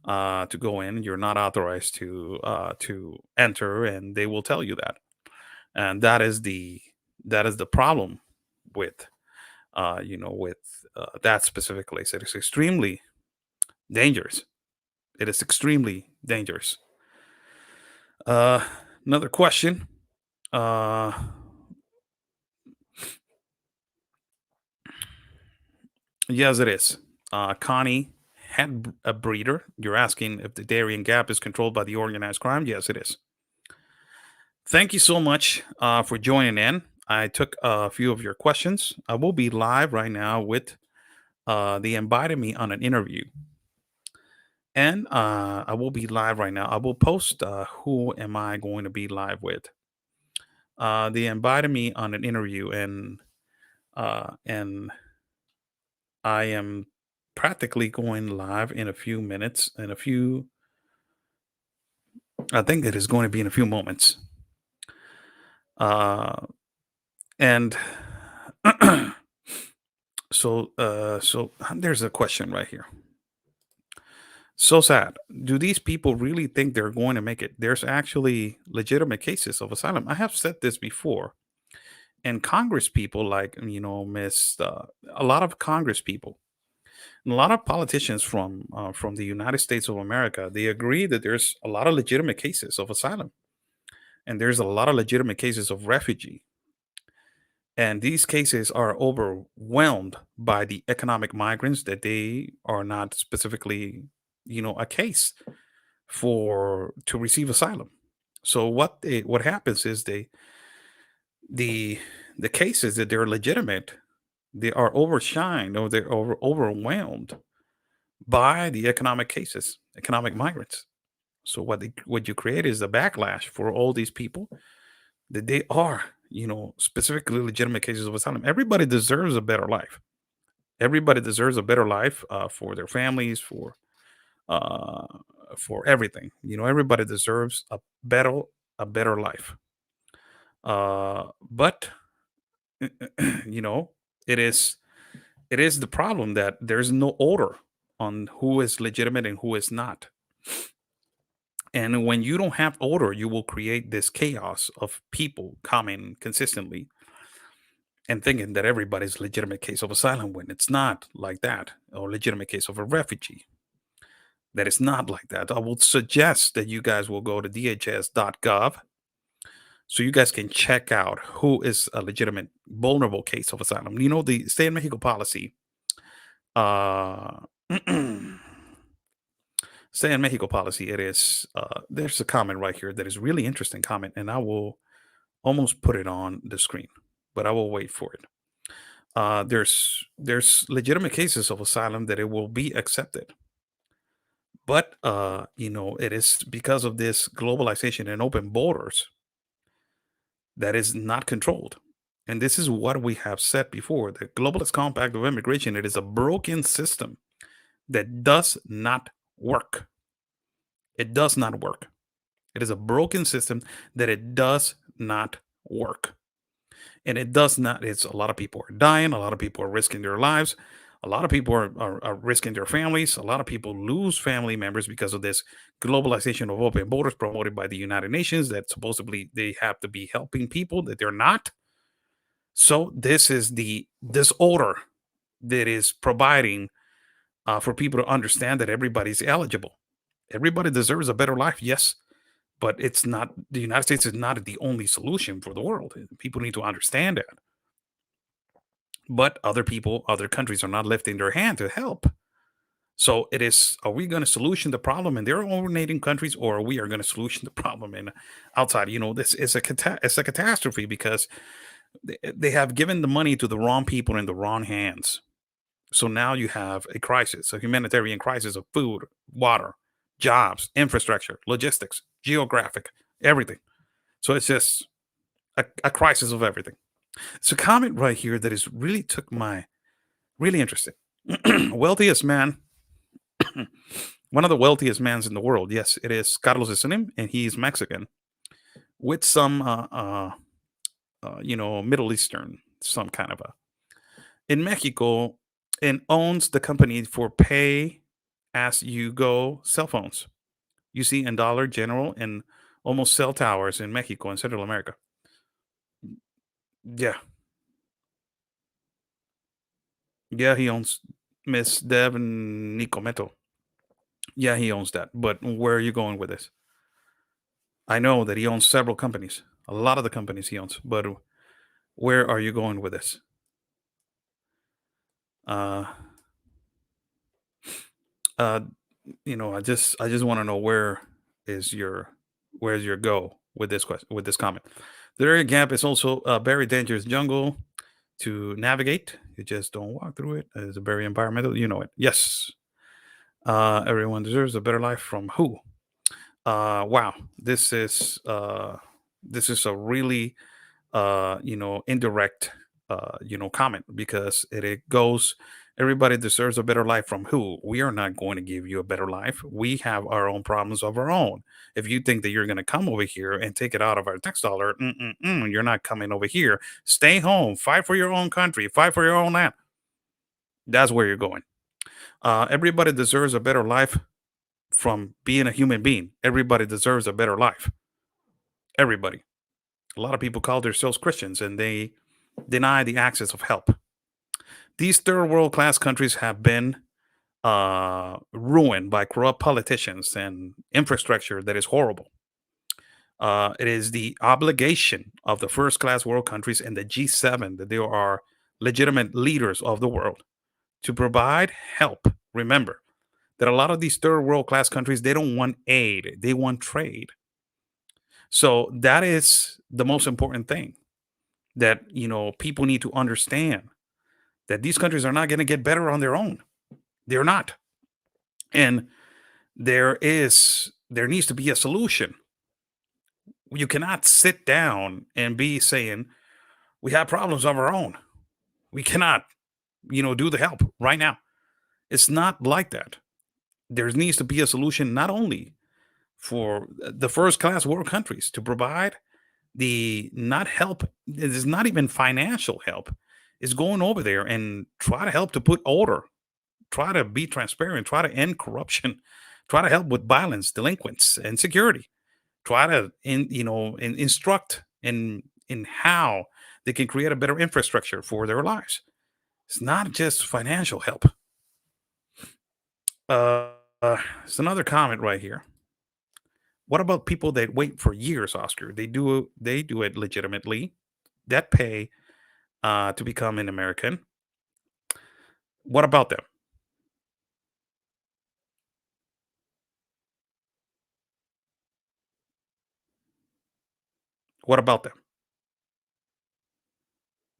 to go in. You're not authorized to enter, and they will tell you that. And that is the problem with that specific place. It is extremely dangerous. It is extremely dangerous. Another question. Yes, it is. Connie had a breeder. You're asking if the Darien Gap is controlled by the organized crime. Yes, it is. Thank you so much for joining in. I took a few of your questions. I will be live right now with they invited me on an interview. And I will be live right now. I will post who am I going to be live with. They invited me on an interview, and I am practically going live in a few minutes. I think it is going to be in a few moments. And so there's a question right here. So sad. Do these people really think they're going to make it? There's actually legitimate cases of asylum. I have said this before. And Congress people, like, a lot of Congress people, And a lot of politicians from the United States of America, they agree that there's a lot of legitimate cases of asylum, and there's a lot of legitimate cases of refugee. And these cases are overwhelmed by the economic migrants, that they are not specifically, a case for to receive asylum. So what happens is the the cases that they're legitimate, they are overshined, or they're overwhelmed by the economic cases, economic migrants. So what you create is a backlash for all these people, that they are, specifically legitimate cases of asylum. Everybody deserves a better life. Everybody deserves a better life, for their families, uh, for everything. Everybody deserves a better life. But you know, it is the problem that there's no order on who is legitimate and who is not. And when you don't have order, you will create this chaos of people coming consistently and thinking that everybody's legitimate case of asylum, when it's not like that, or legitimate case of a refugee. That is not like that. I would suggest that you guys will go to dhs.gov, so you guys can check out who is a legitimate vulnerable case of asylum. The Stay in Mexico policy. Uh, Stay in Mexico policy. It is. There's a comment right here that is really interesting comment, and I will almost put it on the screen, but I will wait for it. There's legitimate cases of asylum that it will be accepted, but it is because of this globalization and open borders that is not controlled. And this is what we have said before: the globalist compact of immigration, it is a broken system that does not work. It does not work. It is a broken system that it does not work. And it does not. It's a lot of people are dying, a lot of people are risking their lives, a lot of people are risking their families, a lot of people lose family members because of this globalization of open borders promoted by the United Nations, that supposedly they have to be helping people that they're not. So this is the disorder that is providing, for people to understand that everybody's eligible. Everybody deserves a better life, yes, but it's not. The United States is not the only solution for the world. People need to understand that. But other people, other countries are not lifting their hand to help. So it is: are we going to solution the problem in their own native countries, or are we are going to solution the problem in outside? This is it's a catastrophe, because they have given the money to the wrong people in the wrong hands. So now you have a crisis, a humanitarian crisis of food, water, jobs, infrastructure, logistics, geographic, everything. So it's just a crisis of everything. It's a comment right here that is really took my really interesting. Wealthiest man, one of the wealthiest mans in the world. Yes, it is Carlos Slim, and he's Mexican with some, Middle Eastern, some kind of a in Mexico, and owns the company for pay as you go cell phones. You see in Dollar General and almost cell towers in Mexico and Central America. Yeah, yeah, he owns Miss Dev and Nicometo. Yeah, he owns that. But where are you going with this? I know that he owns several companies, a lot of the companies he owns, but where are you going with this? Uh, uh, I just want to know is your where's your go with this question, with this comment. The Darien Gap is also a very dangerous jungle to navigate. You just don't walk through it. It's a very environmental. You know it. Yes. Everyone deserves a better life from who? Wow. This is a really indirect comment, because it goes, everybody deserves a better life from who? We are not going to give you a better life. We have our own problems of our own. If you think that you're going to come over here and take it out of our tax dollar, you're not coming over here. Stay home, fight for your own country, fight for your own land. That's where you're going. Everybody deserves a better life from being a human being. Everybody deserves a better life. Everybody. A lot of people call themselves Christians, and they deny the access of help. These third world class countries have been ruined by corrupt politicians and infrastructure that is horrible. It is the obligation of the first class world countries and the G7 that they are legitimate leaders of the world to provide help. Remember that a lot of these third world class countries, they don't want aid, they want trade. So that is the most important thing that people need to understand, that these countries are not going to get better on their own. They're not. And there needs to be a solution. You cannot sit down and be saying we have problems of our own. We cannot, do the help right now. It's not like that. There needs to be a solution not only for the first class world countries to provide the not help. It is not even financial help. It's going over there and try to help to put order, try to be transparent, try to end corruption, try to help with violence, delinquents, and security. Try to instruct in how they can create a better infrastructure for their lives. It's not just financial help. Uh, it's another comment right here. What about people that wait for years, Oscar? They do it legitimately, that pay to become an American. What about them? What about them?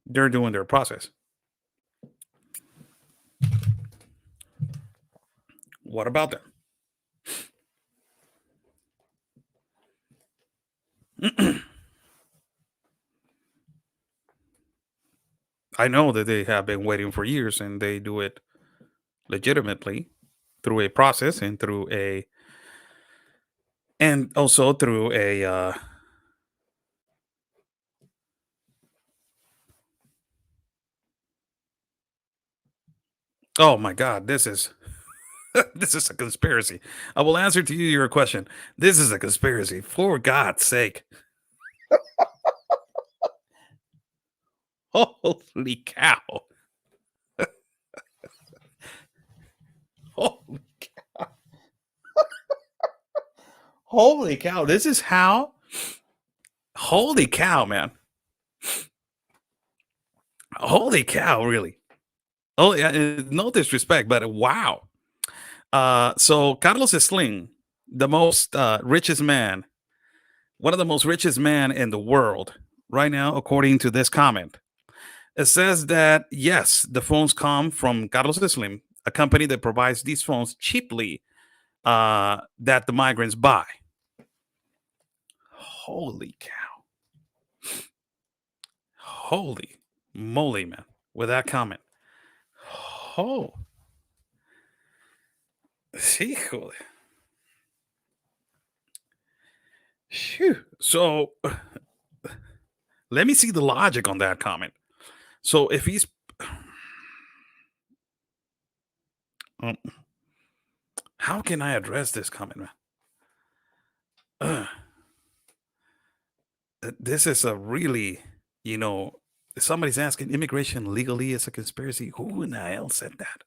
They're doing their process. What about them? I know that they have been waiting for years and they do it legitimately through a process and also through a oh my god, this is this is a conspiracy. I will answer to you your question. This is a conspiracy, for God's sake. Holy cow. Holy cow. Holy cow. This is how. Holy cow, man. Holy cow, really. Oh, yeah, no disrespect, but wow. So Carlos Slim, the most richest man, one of the most richest man in the world right now, according to this comment. It says that yes, the phones come from Carlos Slim, a company that provides these phones cheaply that the migrants buy. Holy cow. Holy moly, man. With that comment. Oh. Híjole. Phew. So let me see the logic on that comment. So if he's um, how can I address this comment, man? This is a really, if somebody's asking immigration legally is a conspiracy. Who in the hell said that?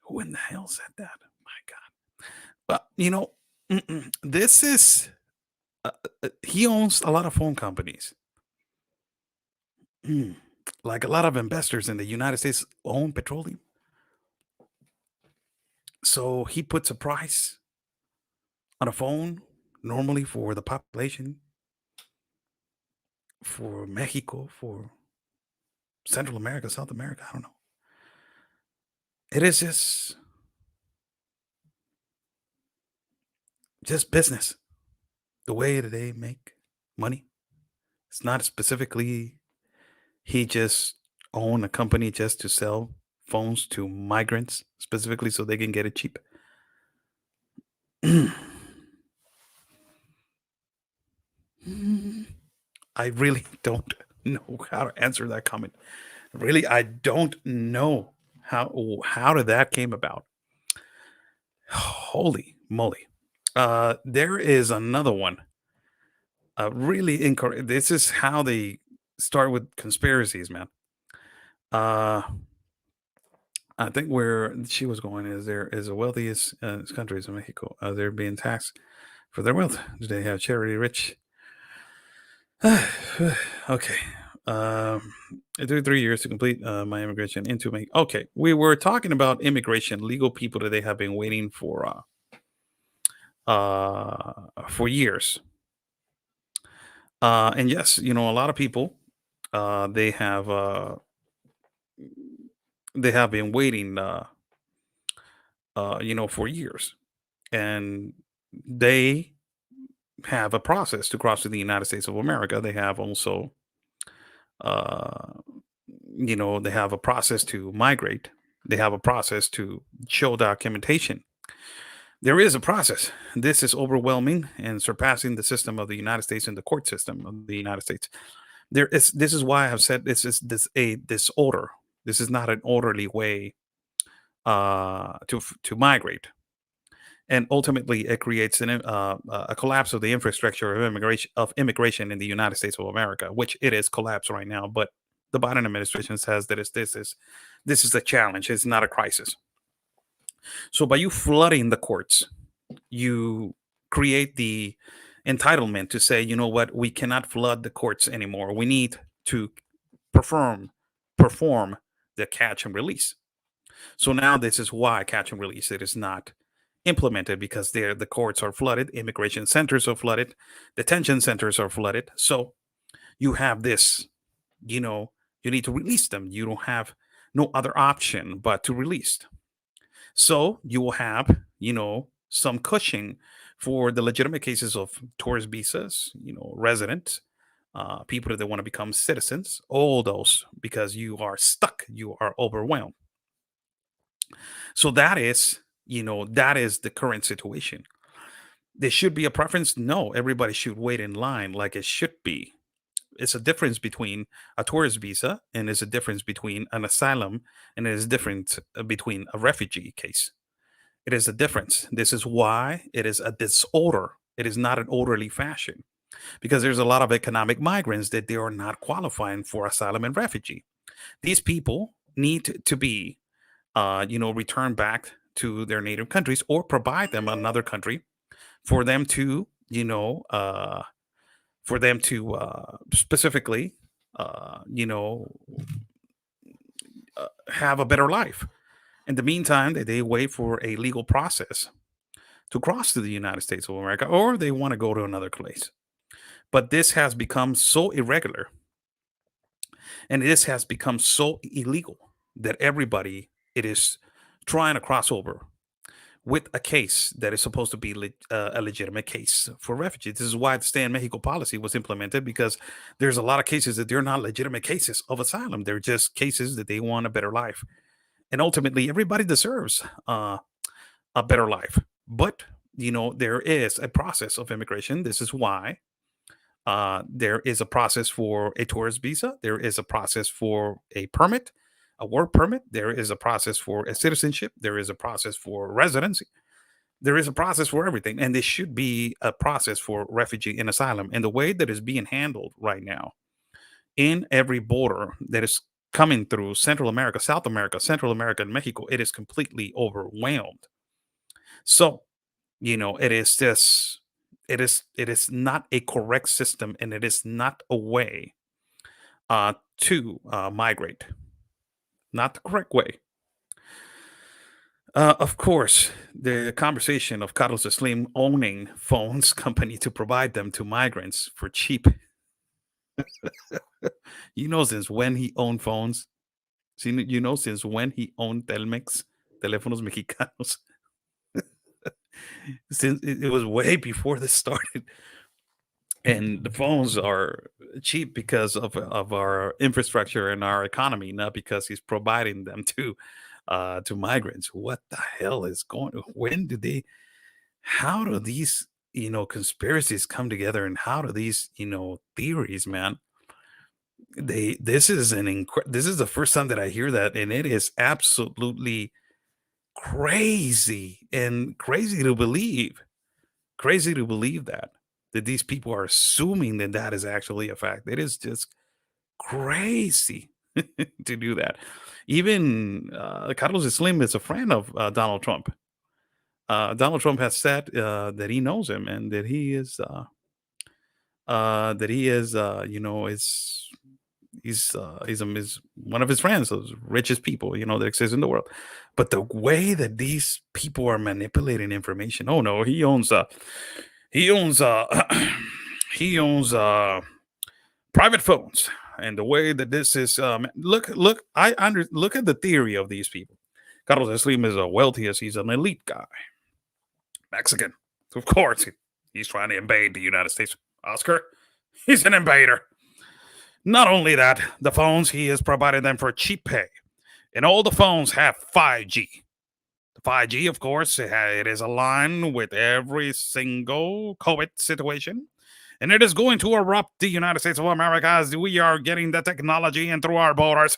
Who in the hell said that? My God. But, this is, he owns a lot of phone companies. Like a lot of investors in the United States own petroleum. So he puts a price on a phone normally for the population, for Mexico, for Central America, South America. I don't know. It is just business. The way that they make money. It's not specifically he just own a company just to sell phones to migrants specifically so they can get it cheap. I really don't know how to answer that comment. Really, I don't know how did that came about. Holy moly. There is another one. Really incorrect. This is how they start with conspiracies, man. Uh I think where she was going is there is the wealthiest countries in Mexico. They're being taxed for their wealth. Do they have charity rich? Okay. It took 3 years to complete my immigration into me. Okay, we were talking about immigration, legal people that they have been waiting for years. And yes, a lot of people uh, they have uh, they have been waiting, for years, and they have a process to cross to the United States of America. They have also, uh, they have a process to migrate. They have a process to show documentation. There is a process. This is overwhelming and surpassing the system of the United States and the court system of the United States. There is. This is why I have said this a disorder. This is not an orderly way to migrate, and ultimately it creates a collapse of the infrastructure of immigration in the United States of America, which it is collapsed right now. But the Biden administration says that this is a challenge. It's not a crisis. So by you flooding the courts, you create the entitlement to say, you know what, we cannot flood the courts anymore. We need to perform perform the catch and release. So now this is why catch and release it is not implemented, because the courts are flooded, immigration centers are flooded, detention centers are flooded. So you have this, you need to release them. You don't have no other option but to release. So you will have, some cushion for the legitimate cases of tourist visas, residents, people that want to become citizens, all those, because you are stuck, you are overwhelmed. So that is the current situation. There should be a preference. No, everybody should wait in line like it should be. It's a difference between a tourist visa, and it's a difference between an asylum, and it is different between a refugee case. It is a difference. This is why it is a disorder. It is not an orderly fashion, because there's a lot of economic migrants that they are not qualifying for asylum and refugee. These people need to be, returned back to their native countries, or provide them another country for them to, specifically, uh, you know, have a better life. In the meantime, they wait for a legal process to cross to the United States of America, or they want to go to another place. But this has become so irregular, and this has become so illegal, that everybody it is trying to cross over with a case that is supposed to be a legitimate case for refugees. This is why the Stay in Mexico policy was implemented, because there's a lot of cases that they're not legitimate cases of asylum. They're just cases that they want a better life. And ultimately, everybody deserves a better life. But, there is a process of immigration. This is why there is a process for a tourist visa. There is a process for a permit, a work permit. There is a process for a citizenship. There is a process for residency. There is a process for everything. And there should be a process for refugee and asylum. And the way that is being handled right now in every border that is coming through Central America, South America, Central America, and Mexico, it is completely overwhelmed. So, it is this, it is not a correct system, and it is not a way to migrate, not the correct way. Of course, the conversation of Carlos Slim owning phones company to provide them to migrants for cheap. Since when he owned phones. Since when he owned Telmex, Teléfonos Mexicanos. Since it was way before this started. And the phones are cheap because of our infrastructure and our economy, not because he's providing them to migrants. What the hell is going? When do they? How do these conspiracies come together, and how do these theories, man? This is the first time that I hear that, and it is absolutely crazy, and crazy to believe that these people are assuming that that is actually a fact. It is just crazy. to do that. Even Carlos Slim is a friend of Donald Trump. Donald Trump has said that he knows him and that he is, is he's one of his friends, those richest people, that exist in the world. But the way that these people are manipulating information, oh no, he owns he owns he owns private phones, and the way that this is, look, look at the theory of these people. Carlos Slim is a wealthiest, he's an elite guy, Mexican, of course. He's trying to invade the United States. Oscar, he's an invader. Not only that, the phones, he has provided them for cheap pay. And all the phones have 5G. The 5G, of course, it is aligned with every single COVID situation. And it is going to erupt the United States of America as we are getting the technology in through our borders.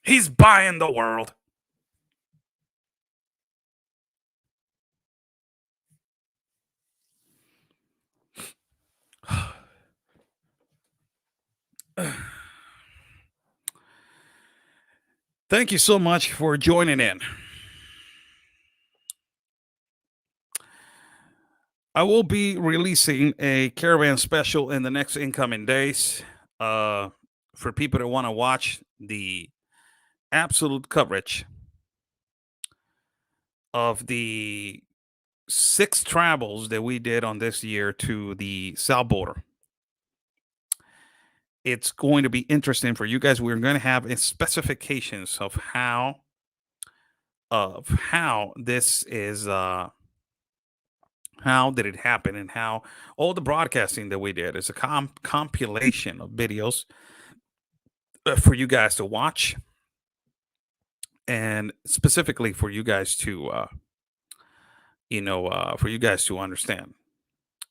He's buying the world. Thank you so much for joining in. I will be releasing a Caravan special in the next incoming days for people that want to watch the absolute coverage of the 6 travels that we did on this year to the south border. It's going to be interesting for you guys. We're going to have specifications of how this is how did it happen, and how all the broadcasting that we did is a compilation of videos for you guys to watch, and specifically for you guys to for you guys to understand,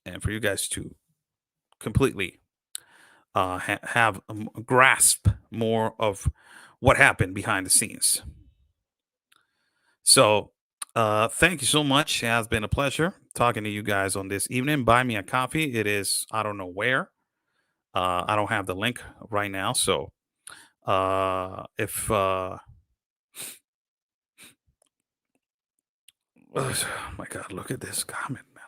and for you guys to completely have grasp more of what happened behind the scenes. So thank you so much. It has been a pleasure talking to you guys on this evening. Buy me a coffee. It is, I don't know where. I don't have the link right now. So if oh my God, look at this comment, man.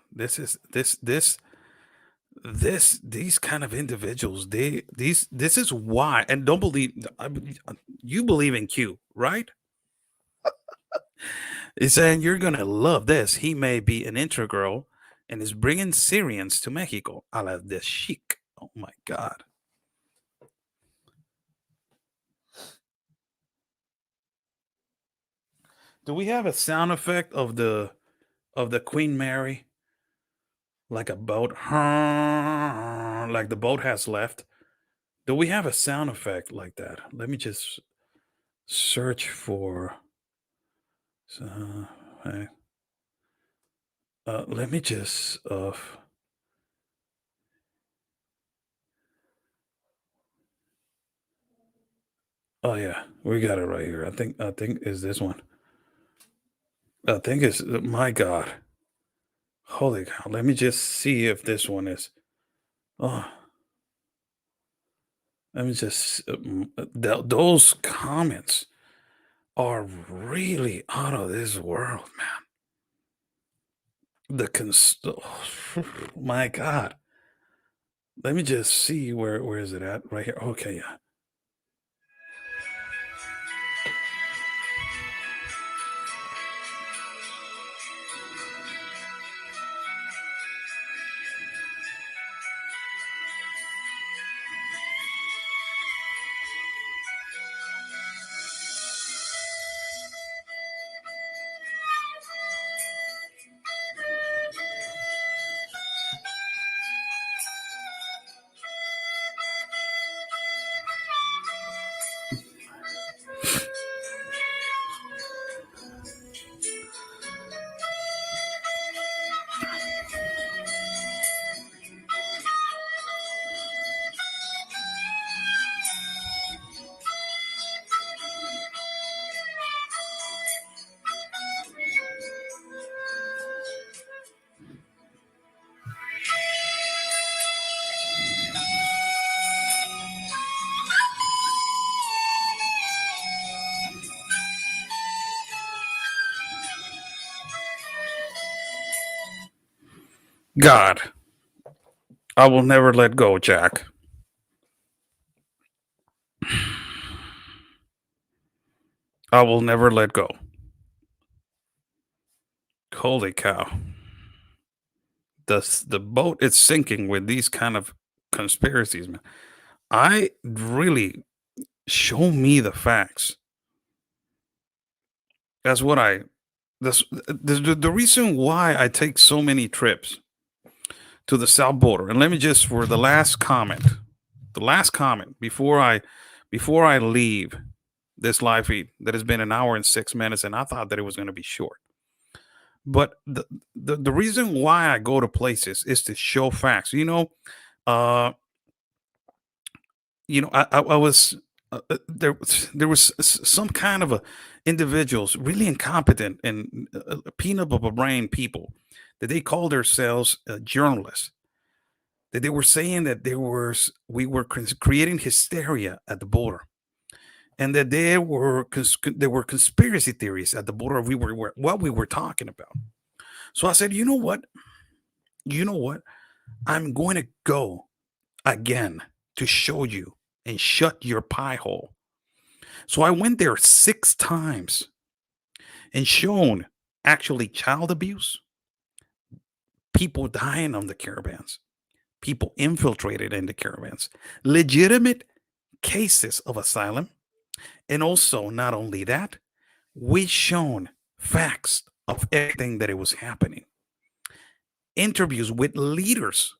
These kind of individuals, this is why. And don't believe, you believe in Q, right? He's saying you're gonna love this. He may be an integral and is bringing Syrians to Mexico. I love this chic. Oh my God. Do we have a sound effect of the Queen Mary? Like a boat, like the boat has left. Do we have a sound effect like that? Let me just search for. Let me just. Oh yeah, we got it right here. I think is this one. I think it's, my God. Holy cow! Let me just see if this one is. Oh, let me just. Those comments are really out of this world, man. My God. Let me just see where is it at? Right here. Okay, yeah. God, I will never let go, Jack. I will never let go. Holy cow. The boat is sinking with these kind of conspiracies, man. I really show me the facts. That's what I the reason why I take so many trips to the south border. And let me just for the last comment before I leave this live feed that has been an hour and 6 minutes, and I thought that it was going to be short. But the reason why I go to places is to show facts. Uh, I was there was some kind of a individuals really incompetent and peanut of a brain people that they call themselves journalists, that they were saying that we were creating hysteria at the border, and that there were conspiracy theories at the border. We were what we were talking about. So I said, you know what, I'm going to go again to show you and shut your pie hole. So I went there 6 times and shown actually child abuse, people dying on the caravans, people infiltrated in the caravans, legitimate cases of asylum. And also, not only that, we shown facts of everything that it was happening. Interviews with leaders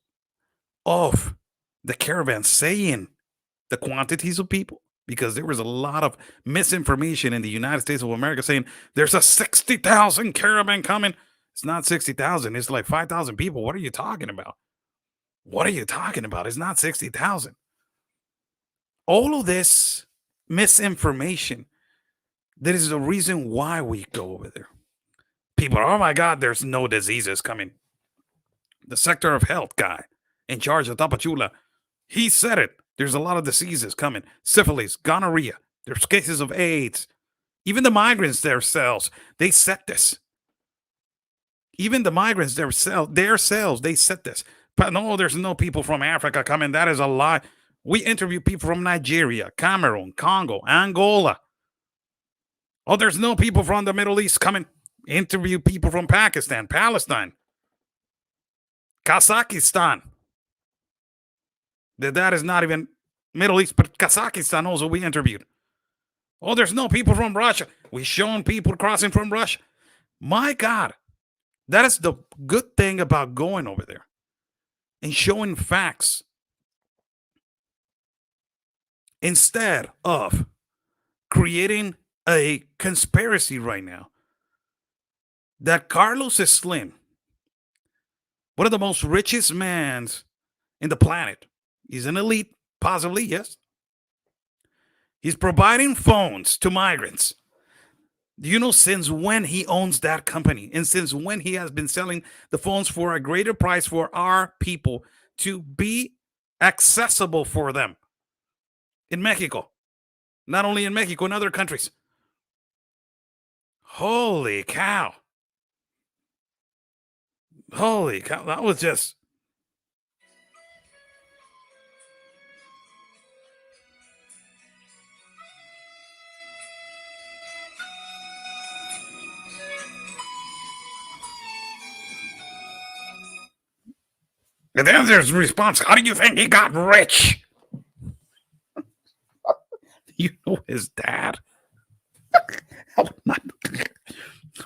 of the caravan saying the quantities of people, because there was a lot of misinformation in the United States of America saying there's a 60,000 caravan coming. It's not 60,000. It's like 5,000 people. What are you talking about? What are you talking about? It's not 60,000. All of this misinformation, that is the reason why we go over there. People are, oh my God, there's no diseases coming. The sector of health guy in charge of Tapachula, he said it. There's a lot of diseases coming. Syphilis, gonorrhea. There's cases of AIDS. Even the migrants themselves, they said this. Even the migrants themselves, they said this. But no, there's no people from Africa coming. That is a lie. We interview people from Nigeria, Cameroon, Congo, Angola. Oh, there's no people from the Middle East coming. Interview people from Pakistan, Palestine, Kazakhstan. That is not even Middle East, but Kazakhstan also we interviewed. Oh, there's no people from Russia. We shown people crossing from Russia. My God, that is the good thing about going over there and showing facts instead of creating a conspiracy right now that Carlos Slim, one of the most richest men in the planet, he's an elite, possibly, yes. He's providing phones to migrants. Do you know since when he owns that company and since when he has been selling the phones for a greater price for our people to be accessible for them in Mexico? Not only in Mexico, in other countries. Holy cow. Holy cow. That was just... And then there's response. How do you think he got rich? You know his dad.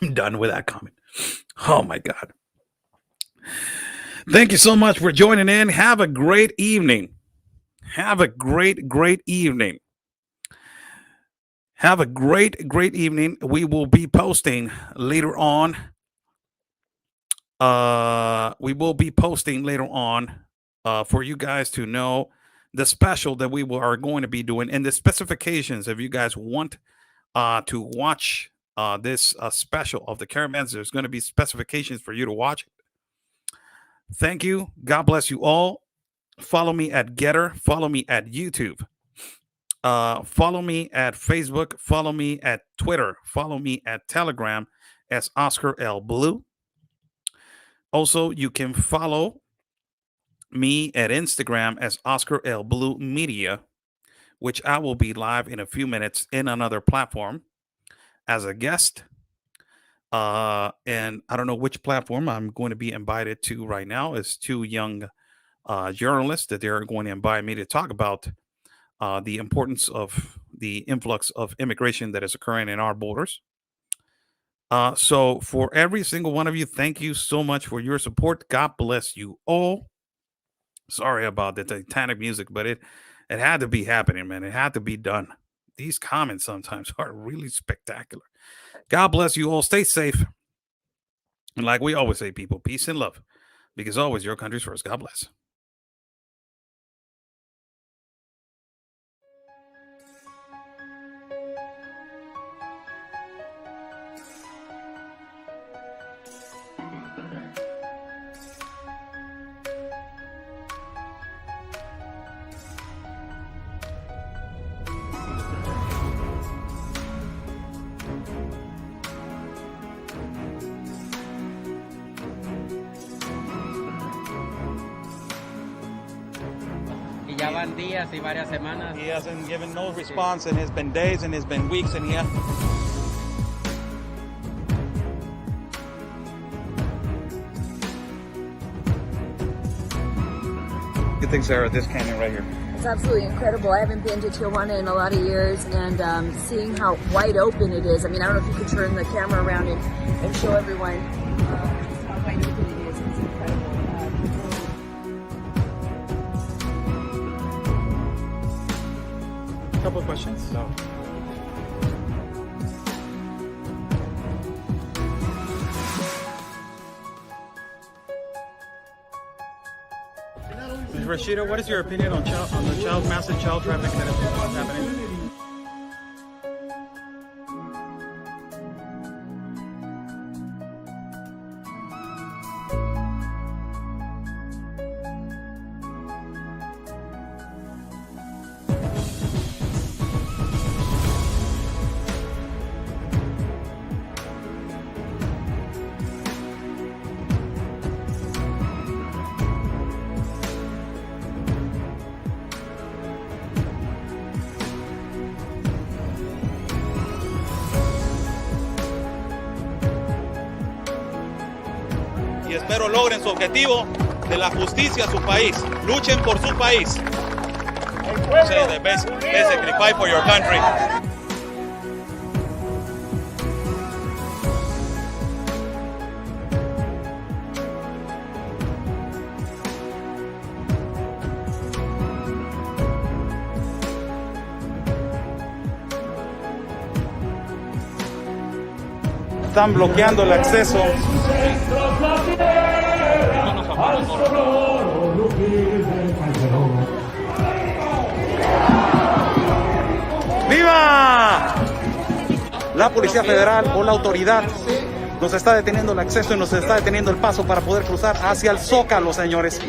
I'm done with that comment. Oh my God. Thank you so much for joining in. Have a great evening. Have a great evening. Have a great evening. We will be posting later on. For you guys to know the special that we are going to be doing and the specifications. If you guys want to watch this special of the caravans, there's going to be specifications for you to watch. Thank you. God bless you all. Follow me at Getter. Follow me at YouTube. Follow me at Facebook. Follow me at Twitter. Follow me at Telegram as Oscar L. Blue. Also, you can follow me at Instagram as Oscar L Blue Media, which I will be live in a few minutes in another platform as a guest. And I don't know which platform I'm going to be invited to right now. It's two young journalists that they're going to invite me to talk about the importance of the influx of immigration that is occurring in our borders. So for every single one of you, thank you so much for your support. God bless you all. Sorry about the Titanic music, but it had to be happening, man. It had to be done. These comments sometimes are really spectacular. God bless you all. Stay safe. And like we always say, people, peace and love. Because always your country's first. God bless. Y ya van días y varias semanas. He hasn't given no response, and it's been days and it's been weeks, and Good thing, Sarah, this canyon right here. It's absolutely incredible. I haven't been to Tijuana in a lot of years, and seeing how wide open it is. I mean, I don't know if you could turn the camera around and show everyone just how wide open it is. It's incredible. A couple of questions. So. Rashida, what is your opinion on the massive child trafficking that is happening? Y espero logren su objetivo de la justicia a su país. Luchen por su país. Say the best, basically fight for your country. Están bloqueando el acceso. ¡Viva! La Policía Federal o la autoridad nos está deteniendo el acceso y nos está deteniendo el paso para poder cruzar hacia el Zócalo, señores.